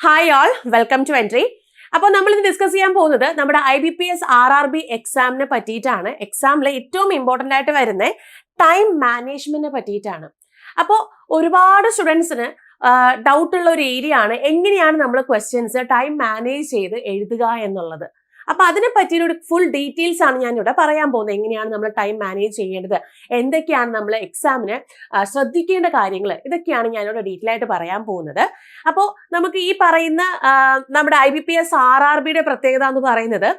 Hi all, welcome to entry. അപ്പോൾ നമ്മൾ ഇന്ന് ഡിസ്കസ് ചെയ്യാൻ പോകുന്നത് നമ്മുടെ IBPS RRB എക്സാമിനെ പറ്റിയിട്ടാണ്. എക്സാമിൽ ഏറ്റവും ഇമ്പോർട്ടൻ്റ് ആയിട്ട് വരുന്ന ടൈം മാനേജ്മെന്റിനെ പറ്റിയിട്ടാണ്. അപ്പോൾ ഒരുപാട് സ്റ്റുഡൻസിന് ഡൗട്ട് ഉള്ള ഒരു ഏരിയ ആണ് എങ്ങനെയാണ് നമ്മൾ ക്വസ്റ്റ്യൻസ് ടൈം മാനേജ് ചെയ്ത് എഴുതുക എന്നുള്ളത്. അപ്പൊ അതിനെ പറ്റിയൊരു ഫുൾ ഡീറ്റെയിൽസ് ആണ് ഞാൻ ഇവിടെ പറയാൻ പോകുന്നത്. എങ്ങനെയാണ് നമ്മൾ ടൈം മാനേജ് ചെയ്യേണ്ടത്, എന്തൊക്കെയാണ് നമ്മൾ എക്സാമിന് ശ്രദ്ധിക്കേണ്ട കാര്യങ്ങൾ, ഇതൊക്കെയാണ് ഞാനിവിടെ ഡീറ്റെയിൽ ആയിട്ട് പറയാൻ പോകുന്നത്. അപ്പോൾ നമുക്ക് ഈ പറയുന്ന നമ്മുടെ IBPS RRBയുടെ പ്രത്യേകത എന്ന് പറയുന്നത്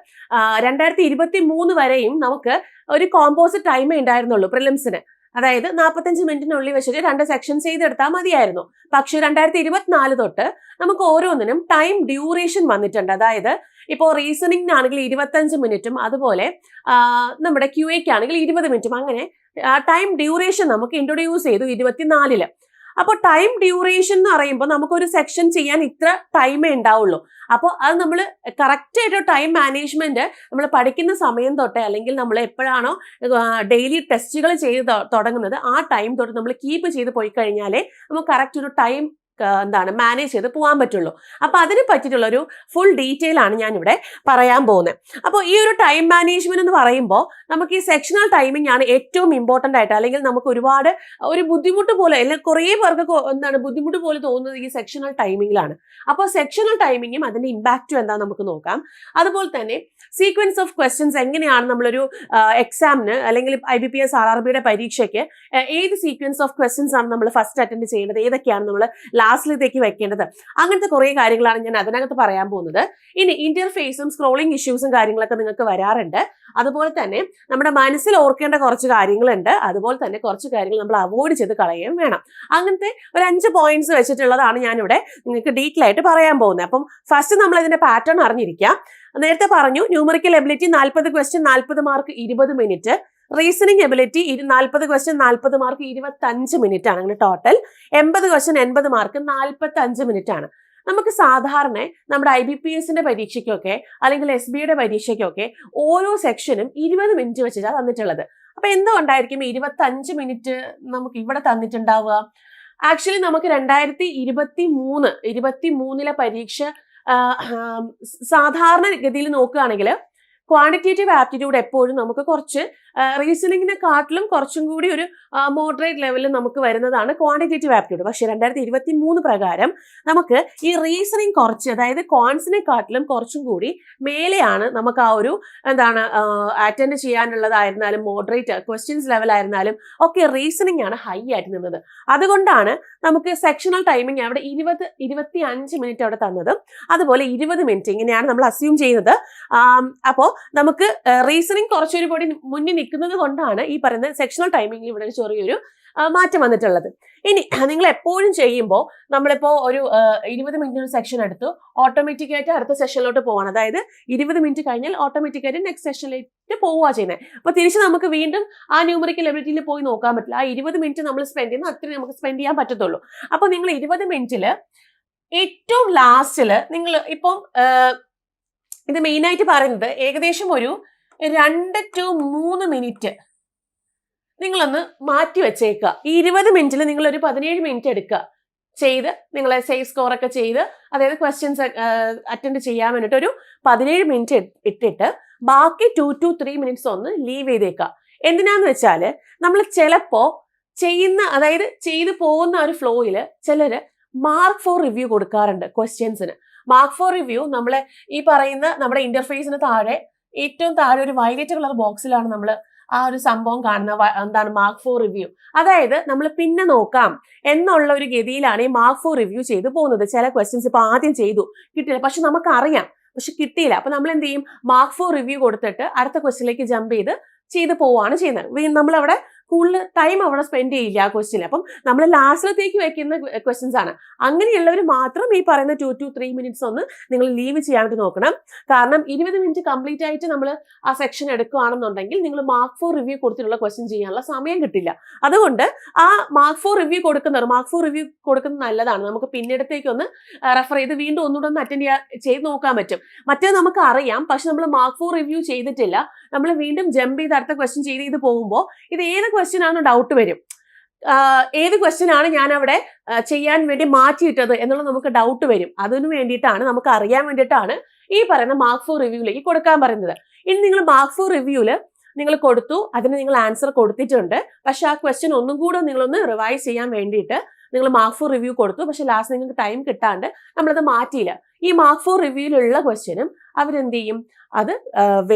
2023 വരെയും നമുക്ക് ഒരു കോമ്പോസിറ്റ് ടൈമേ ഉണ്ടായിരുന്നുള്ളൂ പ്രിലിംസിന്. അതായത് 45 മിനിറ്റിനുള്ളിൽ വെച്ചിട്ട് 2 സെക്ഷൻസ് ചെയ്തെടുത്താൽ മതിയായിരുന്നു. പക്ഷേ 2024 തൊട്ട് നമുക്ക് ഓരോന്നിനും ടൈം ഡ്യൂറേഷൻ വന്നിട്ടുണ്ട്. അതായത് ഇപ്പോൾ റീസണിങ്ങിനാണെങ്കിൽ 25 മിനിറ്റും അതുപോലെ നമ്മുടെ QAക്ക് ആണെങ്കിൽ 20 മിനിറ്റും, അങ്ങനെ ടൈം ഡ്യൂറേഷൻ നമുക്ക് ഇൻട്രൊഡ്യൂസ് ചെയ്തു 24-ല്. അപ്പോൾ ടൈം ഡ്യൂറേഷൻ എന്ന് പറയുമ്പോൾ നമുക്കൊരു സെക്ഷൻ ചെയ്യാൻ ഇത്ര ടൈമേ ഉണ്ടാവുള്ളൂ. അപ്പോൾ അത് നമ്മൾ കറക്റ്റ് ആയിട്ട് ടൈം മാനേജ്മെന്റ് നമ്മൾ പഠിക്കുന്ന സമയം തൊട്ടേ, അല്ലെങ്കിൽ നമ്മൾ എപ്പോഴാണോ ഡെയിലി ടെസ്റ്റുകൾ ചെയ്ത് തുടങ്ങുന്നത് ആ ടൈം തൊട്ട് നമ്മൾ കീപ്പ് ചെയ്ത് പോയി കഴിഞ്ഞാലേ നമുക്ക് കറക്റ്റ് ഒരു ടൈം മാനേജ് ചെയ്ത് പോകാൻ പറ്റുള്ളൂ. അപ്പൊ അതിനെ പറ്റിയിട്ടുള്ള ഒരു ഫുൾ ഡീറ്റെയിൽ ആണ് ഞാൻ ഇവിടെ പറയാൻ പോകുന്നത്. അപ്പോൾ ഈ ഒരു ടൈം മാനേജ്മെന്റ് എന്ന് പറയുമ്പോൾ നമുക്ക് ഈ സെക്ഷണൽ ടൈമിംഗ് ആണ് ഏറ്റവും ഇമ്പോർട്ടന്റ് ആയിട്ട്, അല്ലെങ്കിൽ നമുക്ക് ഒരുപാട് ഒരു ബുദ്ധിമുട്ട് പോലെ, അല്ലെങ്കിൽ കുറേ പേർക്ക് ബുദ്ധിമുട്ട് പോലെ തോന്നുന്നത് ഈ സെക്ഷണൽ ടൈമിങ്ങിലാണ്. അപ്പോൾ സെക്ഷണൽ ടൈമിങ്ങും അതിന്റെ ഇമ്പാക്റ്റും എന്താ നമുക്ക് നോക്കാം. അതുപോലെ തന്നെ സീക്വൻസ് ഓഫ് ക്വസ്റ്റ്യൻസ് എങ്ങനെയാണ് നമ്മളൊരു എക്സാമിന് അല്ലെങ്കിൽ IBPS RRBയുടെ പരീക്ഷയ്ക്ക് ഏത് സീക്വൻസ് ഓഫ് ക്വസ്റ്റ്യൻസ് ആണ് നമ്മൾ ഫസ്റ്റ് അറ്റൻഡ് ചെയ്യേണ്ടത്, ഏതൊക്കെയാണ് നമ്മൾ ലാസ്റ്റിലേക്ക് വെക്കേണ്ടത്, അങ്ങനത്തെ കുറേ കാര്യങ്ങളാണ് ഞാൻ അതിനകത്ത് പറയാൻ പോകുന്നത്. ഇനി ഇന്റർഫേസും സ്ക്രോളിംഗ് ഇഷ്യൂസും കാര്യങ്ങളൊക്കെ നിങ്ങൾക്ക് വരാറുണ്ട്. അതുപോലെ തന്നെ നമ്മുടെ മനസ്സിൽ ഓർക്കേണ്ട കുറച്ച് കാര്യങ്ങളുണ്ട്. അതുപോലെ തന്നെ കുറച്ച് കാര്യങ്ങൾ നമ്മൾ അവോയ്ഡ് ചെയ്ത് കളയുകയും വേണം. അങ്ങനത്തെ ഒരു 5 പോയിന്റ്സ് വെച്ചിട്ടുള്ളതാണ് ഞാനിവിടെ നിങ്ങൾക്ക് ഡീറ്റെയിൽ ആയിട്ട് പറയാൻ പോകുന്നത്. അപ്പം ഫസ്റ്റ് നമ്മൾ ഇതിന്റെ പാറ്റേൺ അറിഞ്ഞിരിക്കാം. നേരത്തെ പറഞ്ഞു, numerical ability 40 question 40 mark 20 minute, reasoning ability 40 question 40 mark 25 minute ആണ്. അങ്ങനെ ടോട്ടൽ 80 ക്വസ്റ്റ്യൻ 80 മാർക്ക് 45 മിനിറ്റ് ആണ്. നമുക്ക് സാധാരണ നമ്മുടെ IBPSന്റെ പരീക്ഷയ്ക്കൊക്കെ അല്ലെങ്കിൽ SBയുടെ പരീക്ഷയ്ക്കൊക്കെ ഓരോ സെക്ഷനും 20 മിനിറ്റ് വെച്ചിട്ടാണ് തന്നിട്ടുള്ളത്. അപ്പൊ എന്തുകൊണ്ടായിരിക്കും 25 മിനിറ്റ് നമുക്ക് ഇവിടെ തന്നിട്ടുണ്ടാവുക? ആക്ച്വലി നമുക്ക് 2023 പരീക്ഷ സാധാരണ ഗതിയിൽ നോക്കുകയാണെങ്കിൽ ക്വാണ്ടിറ്റേറ്റീവ് ആപ്റ്റിറ്റ്യൂഡ് എപ്പോഴും നമുക്ക് കുറച്ച് റീസണിങ്ങിനെക്കാട്ടിലും കുറച്ചും കൂടി ഒരു മോഡറേറ്റ് ലെവലിൽ നമുക്ക് വരുന്നതാണ് ക്വാണ്ടിറ്റേറ്റീവ് ആപ്റ്റിറ്റ്യൂഡ്. പക്ഷേ 2023 പ്രകാരം നമുക്ക് ഈ റീസണിങ് കുറച്ച്, അതായത് ക്വാൻസിനെക്കാട്ടിലും കുറച്ചും കൂടി മേലെയാണ് നമുക്ക് ആ ഒരു അറ്റൻഡ് ചെയ്യാനുള്ളതായിരുന്നാലും മോഡറേറ്റ് ക്വസ്റ്റ്യൻസ് ലെവലായിരുന്നാലും ഒക്കെ റീസണിങ് ആണ് ഹൈ ആയിട്ട് നിന്നത്. അതുകൊണ്ടാണ് നമുക്ക് സെക്ഷണൽ ടൈമിംഗ് അവിടെ 25 മിനിറ്റ് അവിടെ തന്നതും അതുപോലെ 20 മിനിറ്റ് ഇങ്ങനെയാണ് നമ്മൾ അസ്യൂം ചെയ്യുന്നത്. അപ്പോൾ നമുക്ക് റീസണിങ് കുറച്ചൊരു കൂടി മുന്നിൽ നിൽക്കുന്നത് കൊണ്ടാണ് ഈ പറയുന്ന സെക്ഷണൽ ടൈമിംഗിൽ ഇവിടെ ചെറിയൊരു മാറ്റം വന്നിട്ടുള്ളത്. ഇനി നിങ്ങൾ എപ്പോഴും ചെയ്യുമ്പോൾ നമ്മളിപ്പോൾ ഒരു 20 മിനിറ്റ് ഒരു സെക്ഷൻ എടുത്തു, ഓട്ടോമാറ്റിക്കായിട്ട് അടുത്ത സെഷനിലോട്ട് പോവാണ്. അതായത് 20 മിനിറ്റ് കഴിഞ്ഞാൽ ഓട്ടോമാറ്റിക്കായിട്ട് നെക്സ്റ്റ് സെഷനിലേക്ക് പോവുക ചെയ്യുന്നത്. അപ്പോൾ തിരിച്ച് നമുക്ക് വീണ്ടും ആ ന്യൂമറിക്കൽ എബിലിറ്റിയിൽ പോയി നോക്കാൻ പറ്റില്ല. ആ 20 മിനിറ്റ് നമ്മൾ സ്പെൻഡ് ചെയ്യുന്ന അത്രയും നമുക്ക് സ്പെൻഡ് ചെയ്യാൻ പറ്റത്തുള്ളൂ. അപ്പോൾ നിങ്ങൾ 20 മിനിറ്റിൽ ഏറ്റവും ലാസ്റ്റിൽ നിങ്ങൾ ഇപ്പം ഇത് മെയിനായിട്ട് പറയുന്നത് ഏകദേശം ഒരു 2 to 3 മിനിറ്റ് നിങ്ങളൊന്ന് മാറ്റി വെച്ചേക്കുക. ഈ 20 മിനിറ്റിൽ നിങ്ങളൊരു 17 മിനിറ്റ് എടുക്കുക ചെയ്ത് നിങ്ങളെ സേഫ് സ്കോറൊക്കെ ചെയ്ത്, അതായത് ക്വസ്റ്റ്യൻസ് അറ്റൻഡ് ചെയ്യാൻ വേണ്ടിയിട്ട് ഒരു 17 മിനിറ്റ് ഇട്ടിട്ട് ബാക്കി 2 to 3 മിനിറ്റ്സ് ഒന്ന് ലീവ് ചെയ്തേക്കുക. എന്തിനാന്ന് വെച്ചാൽ നമ്മൾ ചിലപ്പോൾ അതായത് ചെയ്തു പോകുന്ന ഒരു ഫ്ലോയിൽ ചിലർ മാർക്ക് ഫോർ റിവ്യൂ കൊടുക്കാറുണ്ട് ക്വസ്റ്റ്യൻസിന്. മാർക്ക് ഫോർ റിവ്യൂ നമ്മളെ ഈ പറയുന്ന നമ്മുടെ ഇന്റർഫേസിന് താഴെ ഏറ്റവും താഴെ ഒരു വയലറ്റ് കളർ ബോക്സിലാണ് നമ്മൾ ആ ഒരു സംഭവം കാണുന്ന മാർക്ക് ഫോർ റിവ്യൂ. അതായത് നമ്മൾ പിന്നെ നോക്കാം എന്നുള്ള ഒരു ഗതിയിലാണ് ഈ മാർക്ക് ഫോർ റിവ്യൂ ചെയ്ത് പോകുന്നത്. ചില ക്വസ്റ്റ്യൻസ് ഇപ്പൊ ആദ്യം ചെയ്തു കിട്ടില്ല, പക്ഷെ നമുക്കറിയാം, പക്ഷെ കിട്ടിയില്ല. അപ്പൊ നമ്മൾ എന്ത് ചെയ്യും, മാർക്ക് ഫോർ റിവ്യൂ കൊടുത്തിട്ട് അടുത്ത ക്വസ്റ്റ്യനിലേക്ക് ജമ്പ് ചെയ്ത് പോവുകയാണ് ചെയ്യുന്നത്. നമ്മളവിടെ കൂടുതൽ ടൈം അവിടെ സ്പെൻഡ് ചെയ്യില്ല ആ ക്വസ്റ്റ്യൻ. അപ്പം നമ്മൾ ലാസ്റ്റിലത്തേക്ക് വെക്കുന്ന ക്വസ്റ്റ്യൻസ് ആണ്. അങ്ങനെയുള്ളവർ മാത്രം ഈ പറയുന്ന 2 to 3 മിനിറ്റ്സ് ഒന്ന് നിങ്ങൾ ലീവ് ചെയ്യാൻ വേണ്ടി നോക്കണം. കാരണം 20 മിനിറ്റ് കംപ്ലീറ്റ് ആയിട്ട് നമ്മൾ ആ സെക്ഷൻ എടുക്കുകയാണെന്നുണ്ടെങ്കിൽ നിങ്ങൾ മാർക്ക് ഫോർ റിവ്യൂ കൊടുത്തിട്ടുള്ള ക്വസ്റ്റ്യൻ ചെയ്യാനുള്ള സമയം കിട്ടില്ല. അതുകൊണ്ട് ആ മാർക്ക് ഫോർ റിവ്യൂ കൊടുക്കുന്നത് നല്ലതാണ്. നമുക്ക് പിന്നീടത്തേക്ക് ഒന്ന് റെഫർ ചെയ്ത് വീണ്ടും ഒന്നുകൂടെ ഒന്ന് അറ്റൻഡ് ചെയ്ത് നോക്കാൻ പറ്റും. മറ്റേ നമുക്ക് അറിയാം, പക്ഷെ നമ്മൾ മാർക്ക് ഫോർ റിവ്യൂ ചെയ്തിട്ടില്ല, നമ്മൾ വീണ്ടും ജമ്പ് ചെയ്ത് അടുത്ത ക്വസ്റ്റ്യൻ ചെയ്ത് പോകുമ്പോൾ ഇത് ഏത് ക്വസ്റ്റ്യൻ ആണ് ഡൗട്ട് വരും. ഏത് ക്വസ്റ്റ്യൻ ആണ് ഞാൻ അവിടെ ചെയ്യാൻ വേണ്ടി മാറ്റിയിട്ടത് എന്നുള്ളത് നമുക്ക് ഡൗട്ട് വരും. അതിനു വേണ്ടിയിട്ടാണ്, നമുക്ക് അറിയാൻ വേണ്ടിയിട്ടാണ് ഈ പറയുന്ന മാർക്ക് ഫോർ റിവ്യൂലേക്ക് കൊടുക്കാൻ പറയുന്നത്. ഇനി നിങ്ങൾ മാർക്ക് ഫോർ റിവ്യൂല് നിങ്ങൾ കൊടുത്തു, അതിന് നിങ്ങൾ ആൻസർ കൊടുത്തിട്ടുണ്ട്, പക്ഷെ ആ ക്വസ്റ്റ്യൻ ഒന്നും കൂടെ നിങ്ങളൊന്ന് റിവൈസ് ചെയ്യാൻ വേണ്ടിയിട്ട് നിങ്ങൾ മാർക്ക് ഫോർ റിവ്യൂ കൊടുത്തു, പക്ഷെ ലാസ്റ്റ് നിങ്ങൾക്ക് ടൈം കിട്ടാണ്ട് നമ്മളത് മാറ്റിയില്ല. ഈ മാർക്ക് ഫോർ റിവ്യൂലുള്ള ക്വസ്റ്റ്യനും അവരെന്ത് ചെയ്യും, അത്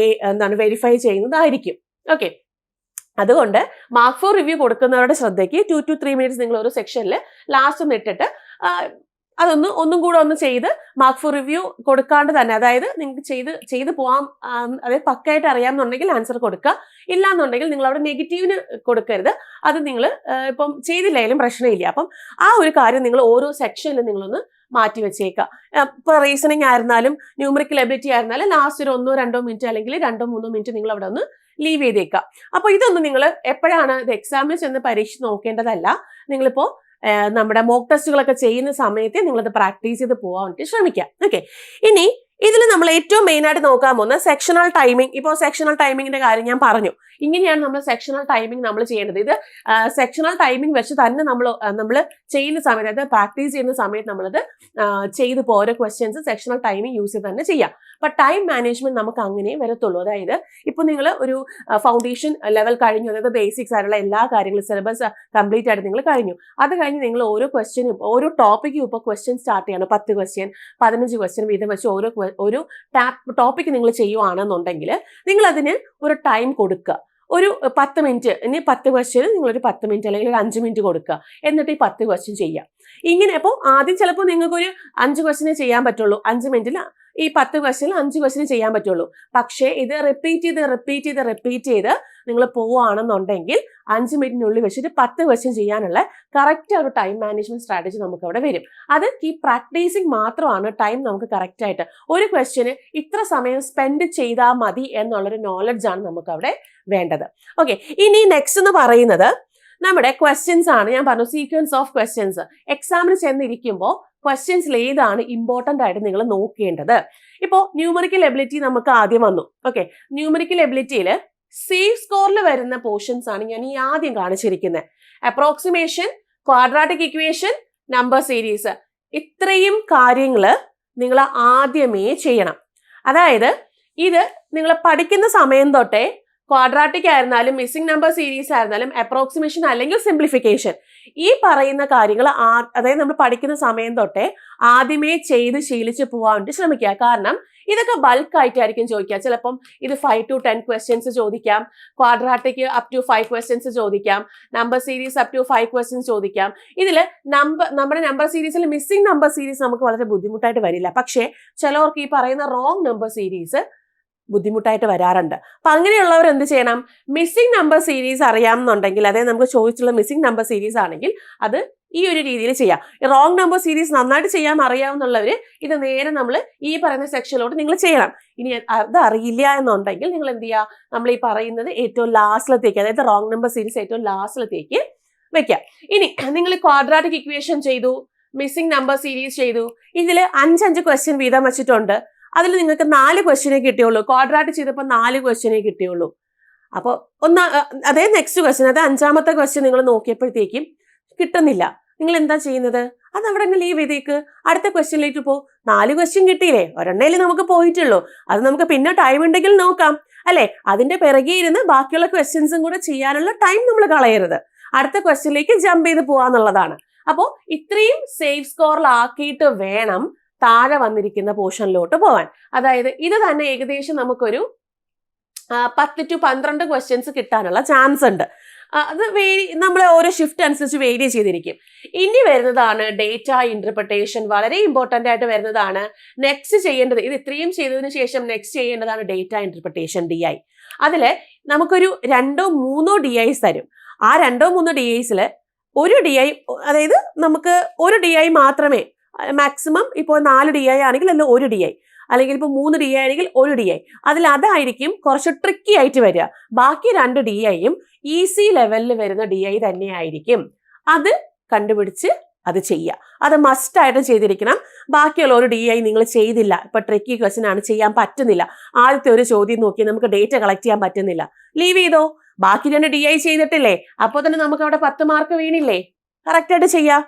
വെരിഫൈ ചെയ്യുന്നതായിരിക്കും. ഓക്കെ, അതുകൊണ്ട് മാർക്ക് ഫോർ റിവ്യൂ കൊടുക്കുന്നവരുടെ ശ്രദ്ധയ്ക്ക് 2 to 3 minutes നിങ്ങൾ ഒരു സെക്ഷനിൽ ലാസ്റ്റ് ഒന്ന് ഇട്ടിട്ട് ഒന്നും കൂടെ ഒന്ന് ചെയ്ത് മാർക്ക് ഫോർ റിവ്യൂ കൊടുക്കാണ്ട് തന്നെ, അതായത് നിങ്ങൾക്ക് ചെയ്ത് പോവാം, അതായത് പക്കായിട്ട് അറിയാമെന്നുണ്ടെങ്കിൽ ആൻസർ കൊടുക്കുക, ഇല്ലാന്നുണ്ടെങ്കിൽ നിങ്ങൾ അവിടെ നെഗറ്റീവിന് കൊടുക്കരുത്. അത് നിങ്ങൾ ഇപ്പം ചെയ്തില്ലായാലും പ്രശ്നമില്ല. അപ്പം ആ ഒരു കാര്യം നിങ്ങൾ ഓരോ സെക്ഷനിലും നിങ്ങളൊന്ന് മാറ്റി വെച്ചേക്കുക. ഇപ്പൊ റീസണിങ് ആയിരുന്നാലും ന്യൂമറിക്കൽ എബിലിറ്റി ആയിരുന്നാലും ലാസ്റ്റ് ഒരു 1-2 മിനിറ്റ് അല്ലെങ്കിൽ 2-3 മിനിറ്റ് നിങ്ങൾ അവിടെ ഒന്ന് ലീവ് ചെയ്തേക്കുക. അപ്പൊ ഇതൊന്നും നിങ്ങൾ എപ്പോഴാണ് ഇത് എക്സാമിന് ചെന്ന് പരീക്ഷ നോക്കേണ്ടതല്ല. നിങ്ങളിപ്പോ നമ്മുടെ മോക്ക് ടെസ്റ്റുകളൊക്കെ ചെയ്യുന്ന സമയത്ത് നിങ്ങളത് പ്രാക്ടീസ് ചെയ്ത് പോകാൻ വേണ്ടി ശ്രമിക്കാം. ഓക്കെ, ഇനി ഇതിൽ നമ്മൾ ഏറ്റവും മെയിൻ ആയിട്ട് നോക്കാൻ പോകുന്ന സെക്ഷണൽ ടൈമിംഗ്. ഇപ്പോൾ സെക്ഷണൽ ടൈമിങ്ങിന്റെ കാര്യം ഞാൻ പറഞ്ഞു. ഇങ്ങനെയാണ് നമ്മൾ സെക്ഷണൽ ടൈമിംഗ് നമ്മൾ ചെയ്യേണ്ടത്. ഇത് സെക്ഷണൽ ടൈമിംഗ് വെച്ച് തന്നെ നമ്മൾ ചെയ്യുന്ന സമയത്ത്, അതായത് പ്രാക്ടീസ് ചെയ്യുന്ന സമയത്ത് നമ്മളത് ചെയ്ത് ഓരോ ക്വസ്റ്റ്യൻസ് സെക്ഷണൽ ടൈമിംഗ് യൂസ് ചെയ്ത് തന്നെ ചെയ്യാം. അപ്പൊ ടൈം മാനേജ്മെന്റ് നമുക്ക് അങ്ങനെ വരത്തുള്ളൂ. അതായത് ഇപ്പൊ നിങ്ങൾ ഒരു ഫൗണ്ടേഷൻ ലെവൽ കഴിഞ്ഞു, അതായത് ബേസിക്സ് ആയിട്ടുള്ള എല്ലാ കാര്യങ്ങളും സിലബസ് കംപ്ലീറ്റ് ആയിട്ട് നിങ്ങൾ കഴിഞ്ഞു. അത് കഴിഞ്ഞ് നിങ്ങൾ ഓരോ ക്വസ്റ്റ്യനും ഓരോ ടോപ്പിക്കും ഇപ്പോൾ ക്വസ്റ്റ്യൻ സ്റ്റാർട്ട് ചെയ്യണം. 10 ക്വസ്റ്റ്യൻ 15 ക്വസ്റ്റ്യൻ വീതം വെച്ച് ഒരു ടോപ്പിക് നിങ്ങൾ ചെയ്യുവാണെന്നുണ്ടെങ്കിൽ നിങ്ങൾ അതിന് ഒരു ടൈം കൊടുക്കുക. ഒരു 10 മിനിറ്റ്, ഇനി 10 ക്വസ്റ്റ്യൻ നിങ്ങളൊരു 10 മിനിറ്റ് അല്ലെങ്കിൽ ഒരു 5 മിനിറ്റ് കൊടുക്കുക. എന്നിട്ട് ഈ 10 ക്വസ്റ്റ്യൻ ചെയ്യാം. ഇങ്ങനെ അപ്പോൾ ആദ്യം ചിലപ്പോൾ നിങ്ങൾക്കൊരു 5 ക്വസ്റ്റ്യനെ ചെയ്യാൻ പറ്റുള്ളൂ, 5 മിനിറ്റിൽ ഈ 10 ക്വസ്റ്റ്യനിൽ 5 ക്വസ്റ്റ്യൻ ചെയ്യാൻ പറ്റുള്ളൂ. പക്ഷേ ഇത് റിപ്പീറ്റ് ചെയ്ത് നിങ്ങൾ പോവുകയാണെന്നുണ്ടെങ്കിൽ 5 മിനിറ്റിനുള്ളിൽ വെച്ചിട്ട് 10 ക്വസ്റ്റ്യൻ ചെയ്യാനുള്ള കറക്റ്റ് ഒരു ടൈം മാനേജ്മെന്റ് സ്ട്രാറ്റജി നമുക്ക് അവിടെ വരും. അത് ഈ പ്രാക്ടീസിങ് മാത്രമാണ് ടൈം നമുക്ക് കറക്റ്റ് ആയിട്ട് ഒരു ക്വസ്റ്റ്യന് ഇത്ര സമയം സ്പെൻഡ് ചെയ്താൽ മതി എന്നുള്ളൊരു നോളജ് ആണ് നമുക്ക് അവിടെ വേണ്ടത്. ഓക്കെ, ഇനി നെക്സ്റ്റ് എന്ന് പറയുന്നത് നമ്മുടെ ക്വസ്റ്റ്യൻസ് ആണ്. ഞാൻ പറഞ്ഞു സീക്വൻസ് ഓഫ് ക്വസ്റ്റ്യൻസ്. എക്സാമിന് ചെന്നിരിക്കുമ്പോൾ ക്വസ്റ്റ്യൻസിൽ ഏതാണ് ഇമ്പോർട്ടന്റ് ആയിട്ട് നിങ്ങൾ നോക്കേണ്ടത്. ഇപ്പോൾ ന്യൂമറിക്കൽ എബിലിറ്റി നമുക്ക് ആദ്യം വന്നു. ഓക്കെ, ന്യൂമറിക്കൽ എബിലിറ്റിയിൽ സേഫ് സ്കോറിൽ വരുന്ന പോർഷൻസ് ആണ് ഞാൻ ഈ ആദ്യം കാണിച്ചിരിക്കുന്നത്. Approximation, quadratic equation, number series, ഇത്രയും കാര്യങ്ങൾ നിങ്ങൾ ആദ്യമേ ചെയ്യണം. അതായത് ഇത് നിങ്ങൾ പഠിക്കുന്ന സമയം തൊട്ടേ ക്വാഡ്രാറ്റിക് ആയിരുന്നാലും മിസ്സിംഗ് നമ്പർ സീരീസ് ആയിരുന്നാലും അപ്രോക്സിമേഷൻ അല്ലെങ്കിൽ സിംപ്ലിഫിക്കേഷൻ, ഈ പറയുന്ന കാര്യങ്ങൾ അതായത് നമ്മൾ പഠിക്കുന്ന സമയം തൊട്ടേ ആദ്യമേ ചെയ്ത് ശീലിച്ച് പോകാൻ വേണ്ടി ശ്രമിക്കുക. കാരണം ഇതൊക്കെ ബൾക്ക് ആയിട്ടായിരിക്കും ചോദിക്കുക. ചിലപ്പം ഇത് 5 to 10 ക്വസ്റ്റ്യൻസ് ചോദിക്കാം, ക്വാഡ്രാറ്റിക് അപ് ടു 5 ക്വസ്റ്റ്യൻസ് ചോദിക്കാം, number series up to 5 questions ചോദിക്കാം. ഇതിൽ നമ്മുടെ നമ്പർ സീരീസിൽ മിസ്സിംഗ് നമ്പർ സീരീസ് നമുക്ക് വളരെ ബുദ്ധിമുട്ടായിട്ട് വരില്ല. പക്ഷേ ചിലവർക്ക് ഈ പറയുന്ന റോങ് നമ്പർ സീരീസ് ബുദ്ധിമുട്ടായിട്ട് വരാറുണ്ട്. അപ്പൊ അങ്ങനെയുള്ളവർ എന്ത് ചെയ്യണം, മിസ്സിംഗ് നമ്പർ സീരീസ് അറിയാമെന്നുണ്ടെങ്കിൽ, അതായത് നമുക്ക് ചോദിച്ചുള്ള മിസ്സിംഗ് നമ്പർ സീരീസ് ആണെങ്കിൽ അത് ഈ ഒരു രീതിയിൽ ചെയ്യാം. റോങ് നമ്പർ സീരീസ് നന്നായിട്ട് ചെയ്യാൻ അറിയാവുന്നവര് ഇത് നേരെ നമ്മൾ ഈ പറയുന്ന സെക്ഷനിലോട്ട് നിങ്ങൾ ചെയ്യണം. ഇനി അത് അറിയില്ല എന്നുണ്ടെങ്കിൽ നിങ്ങൾ എന്ത് ചെയ്യുക, നമ്മൾ ഈ പറയുന്നത് ഏറ്റവും ലാസ്റ്റിലത്തേക്ക്, അതായത് റോങ് നമ്പർ സീരീസ് ഏറ്റവും ലാസ്റ്റിലത്തേക്ക് വെക്കാം. ഇനി നിങ്ങൾ ക്വാഡ്രാറ്റിക് ഇക്വേഷൻ ചെയ്തു, മിസ്സിംഗ് നമ്പർ സീരീസ് ചെയ്തു, ഇതിൽ 5 ക്വസ്റ്റ്യൻ വീതം വെച്ചിട്ടുണ്ട്. അതിൽ നിങ്ങൾക്ക് 4 ക്വസ്റ്റ്യനെ കിട്ടിയുള്ളൂ. ക്വാഡ്രാറ്റിക് ചെയ്തപ്പോൾ 4 ക്വസ്റ്റ്യനെ കിട്ടിയുള്ളൂ. അപ്പോൾ അതേ നെക്സ്റ്റ് ക്വസ്റ്റ്യൻ, അതായത് 5ാമത്തെ ക്വസ്റ്റ്യൻ നിങ്ങൾ നോക്കിയപ്പോഴത്തേക്കും കിട്ടുന്നില്ല. നിങ്ങൾ എന്താ ചെയ്യുന്നത്, അത് അവിടെ തന്നെ ലീവ് ചെയ്തേക്ക്, അടുത്ത ക്വസ്റ്റ്യനിലേക്ക് പോ. 4 ക്വസ്റ്റ്യൻ കിട്ടിയില്ലേ, ഒരെണ്ണയിൽ നമുക്ക് പോയിട്ടുള്ളൂ, അത് നമുക്ക് പിന്നെ ടൈം ഉണ്ടെങ്കിൽ നോക്കാം അല്ലെ. അതിന്റെ പിറകെ ഇരുന്ന് ബാക്കിയുള്ള ക്വസ്റ്റ്യൻസും കൂടെ ചെയ്യാനുള്ള ടൈം നമ്മൾ കളയരുത്. അടുത്ത ക്വസ്റ്റ്യനിലേക്ക് ജമ്പ് ചെയ്ത് പോവാന്നുള്ളതാണ്. അപ്പോൾ ഇത്രയും സേഫ് സ്കോറിലാക്കിയിട്ട് വേണം താഴെ വന്നിരിക്കുന്ന പോർഷനിലോട്ട് പോവാൻ. അതായത് ഇത് തന്നെ ഏകദേശം നമുക്കൊരു 10 to 12 ക്വസ്റ്റ്യൻസ് കിട്ടാനുള്ള ചാൻസ് ഉണ്ട്. അത് നമ്മളെ ഓരോ ഷിഫ്റ്റ് അനുസരിച്ച് വേരി ചെയ്തിരിക്കും. ഇനി വരുന്നതാണ് ഡേറ്റ ഇന്റർപ്രിട്ടേഷൻ. വളരെ ഇമ്പോർട്ടന്റ് ആയിട്ട് വരുന്നതാണ്. നെക്സ്റ്റ് ചെയ്യേണ്ടത്, ഇത് ഇത്രയും ചെയ്തതിനു ശേഷം നെക്സ്റ്റ് ചെയ്യേണ്ടതാണ് ഡേറ്റ ഇന്റർപ്രിട്ടേഷൻ, DI. അതിൽ നമുക്കൊരു 2-3 DIs തരും. ആ 2-3 DIസിൽ ഒരു DI, അതായത് നമുക്ക് ഒരു DI മാത്രമേ മാക്സിമം, ഇപ്പോൾ 4 DI ആണെങ്കിൽ അല്ല 1 DI, അല്ലെങ്കിൽ ഇപ്പോൾ 3 DI ആണെങ്കിൽ 1 DI, അതായിരിക്കും കുറച്ച് ട്രിക്കി ആയിട്ട് വരിക. ബാക്കി 2 DIയും ഈസി ലെവലിൽ വരുന്ന DI തന്നെയായിരിക്കും. അത് കണ്ടുപിടിച്ച് അത് ചെയ്യുക. അത് മസ്റ്റായിട്ടും ചെയ്തിരിക്കണം. ബാക്കിയുള്ള ഒരു DI നിങ്ങൾ ചെയ്തില്ല, ഇപ്പൊ ട്രിക്കി ക്വസ്റ്റൻ ആണ്, ചെയ്യാൻ പറ്റുന്നില്ല, ആദ്യത്തെ ഒരു ചോദ്യം നോക്കി നമുക്ക് ഡേറ്റ കളക്ട് ചെയ്യാൻ പറ്റുന്നില്ല, ലീവ് ചെയ്തോ. ബാക്കി 2 DI ചെയ്തിട്ടില്ലേ, അപ്പോൾ തന്നെ നമുക്ക് അവിടെ 10 മാർക്ക് വീണില്ലേ. കറക്റ്റ് ആയിട്ട് ചെയ്യാം.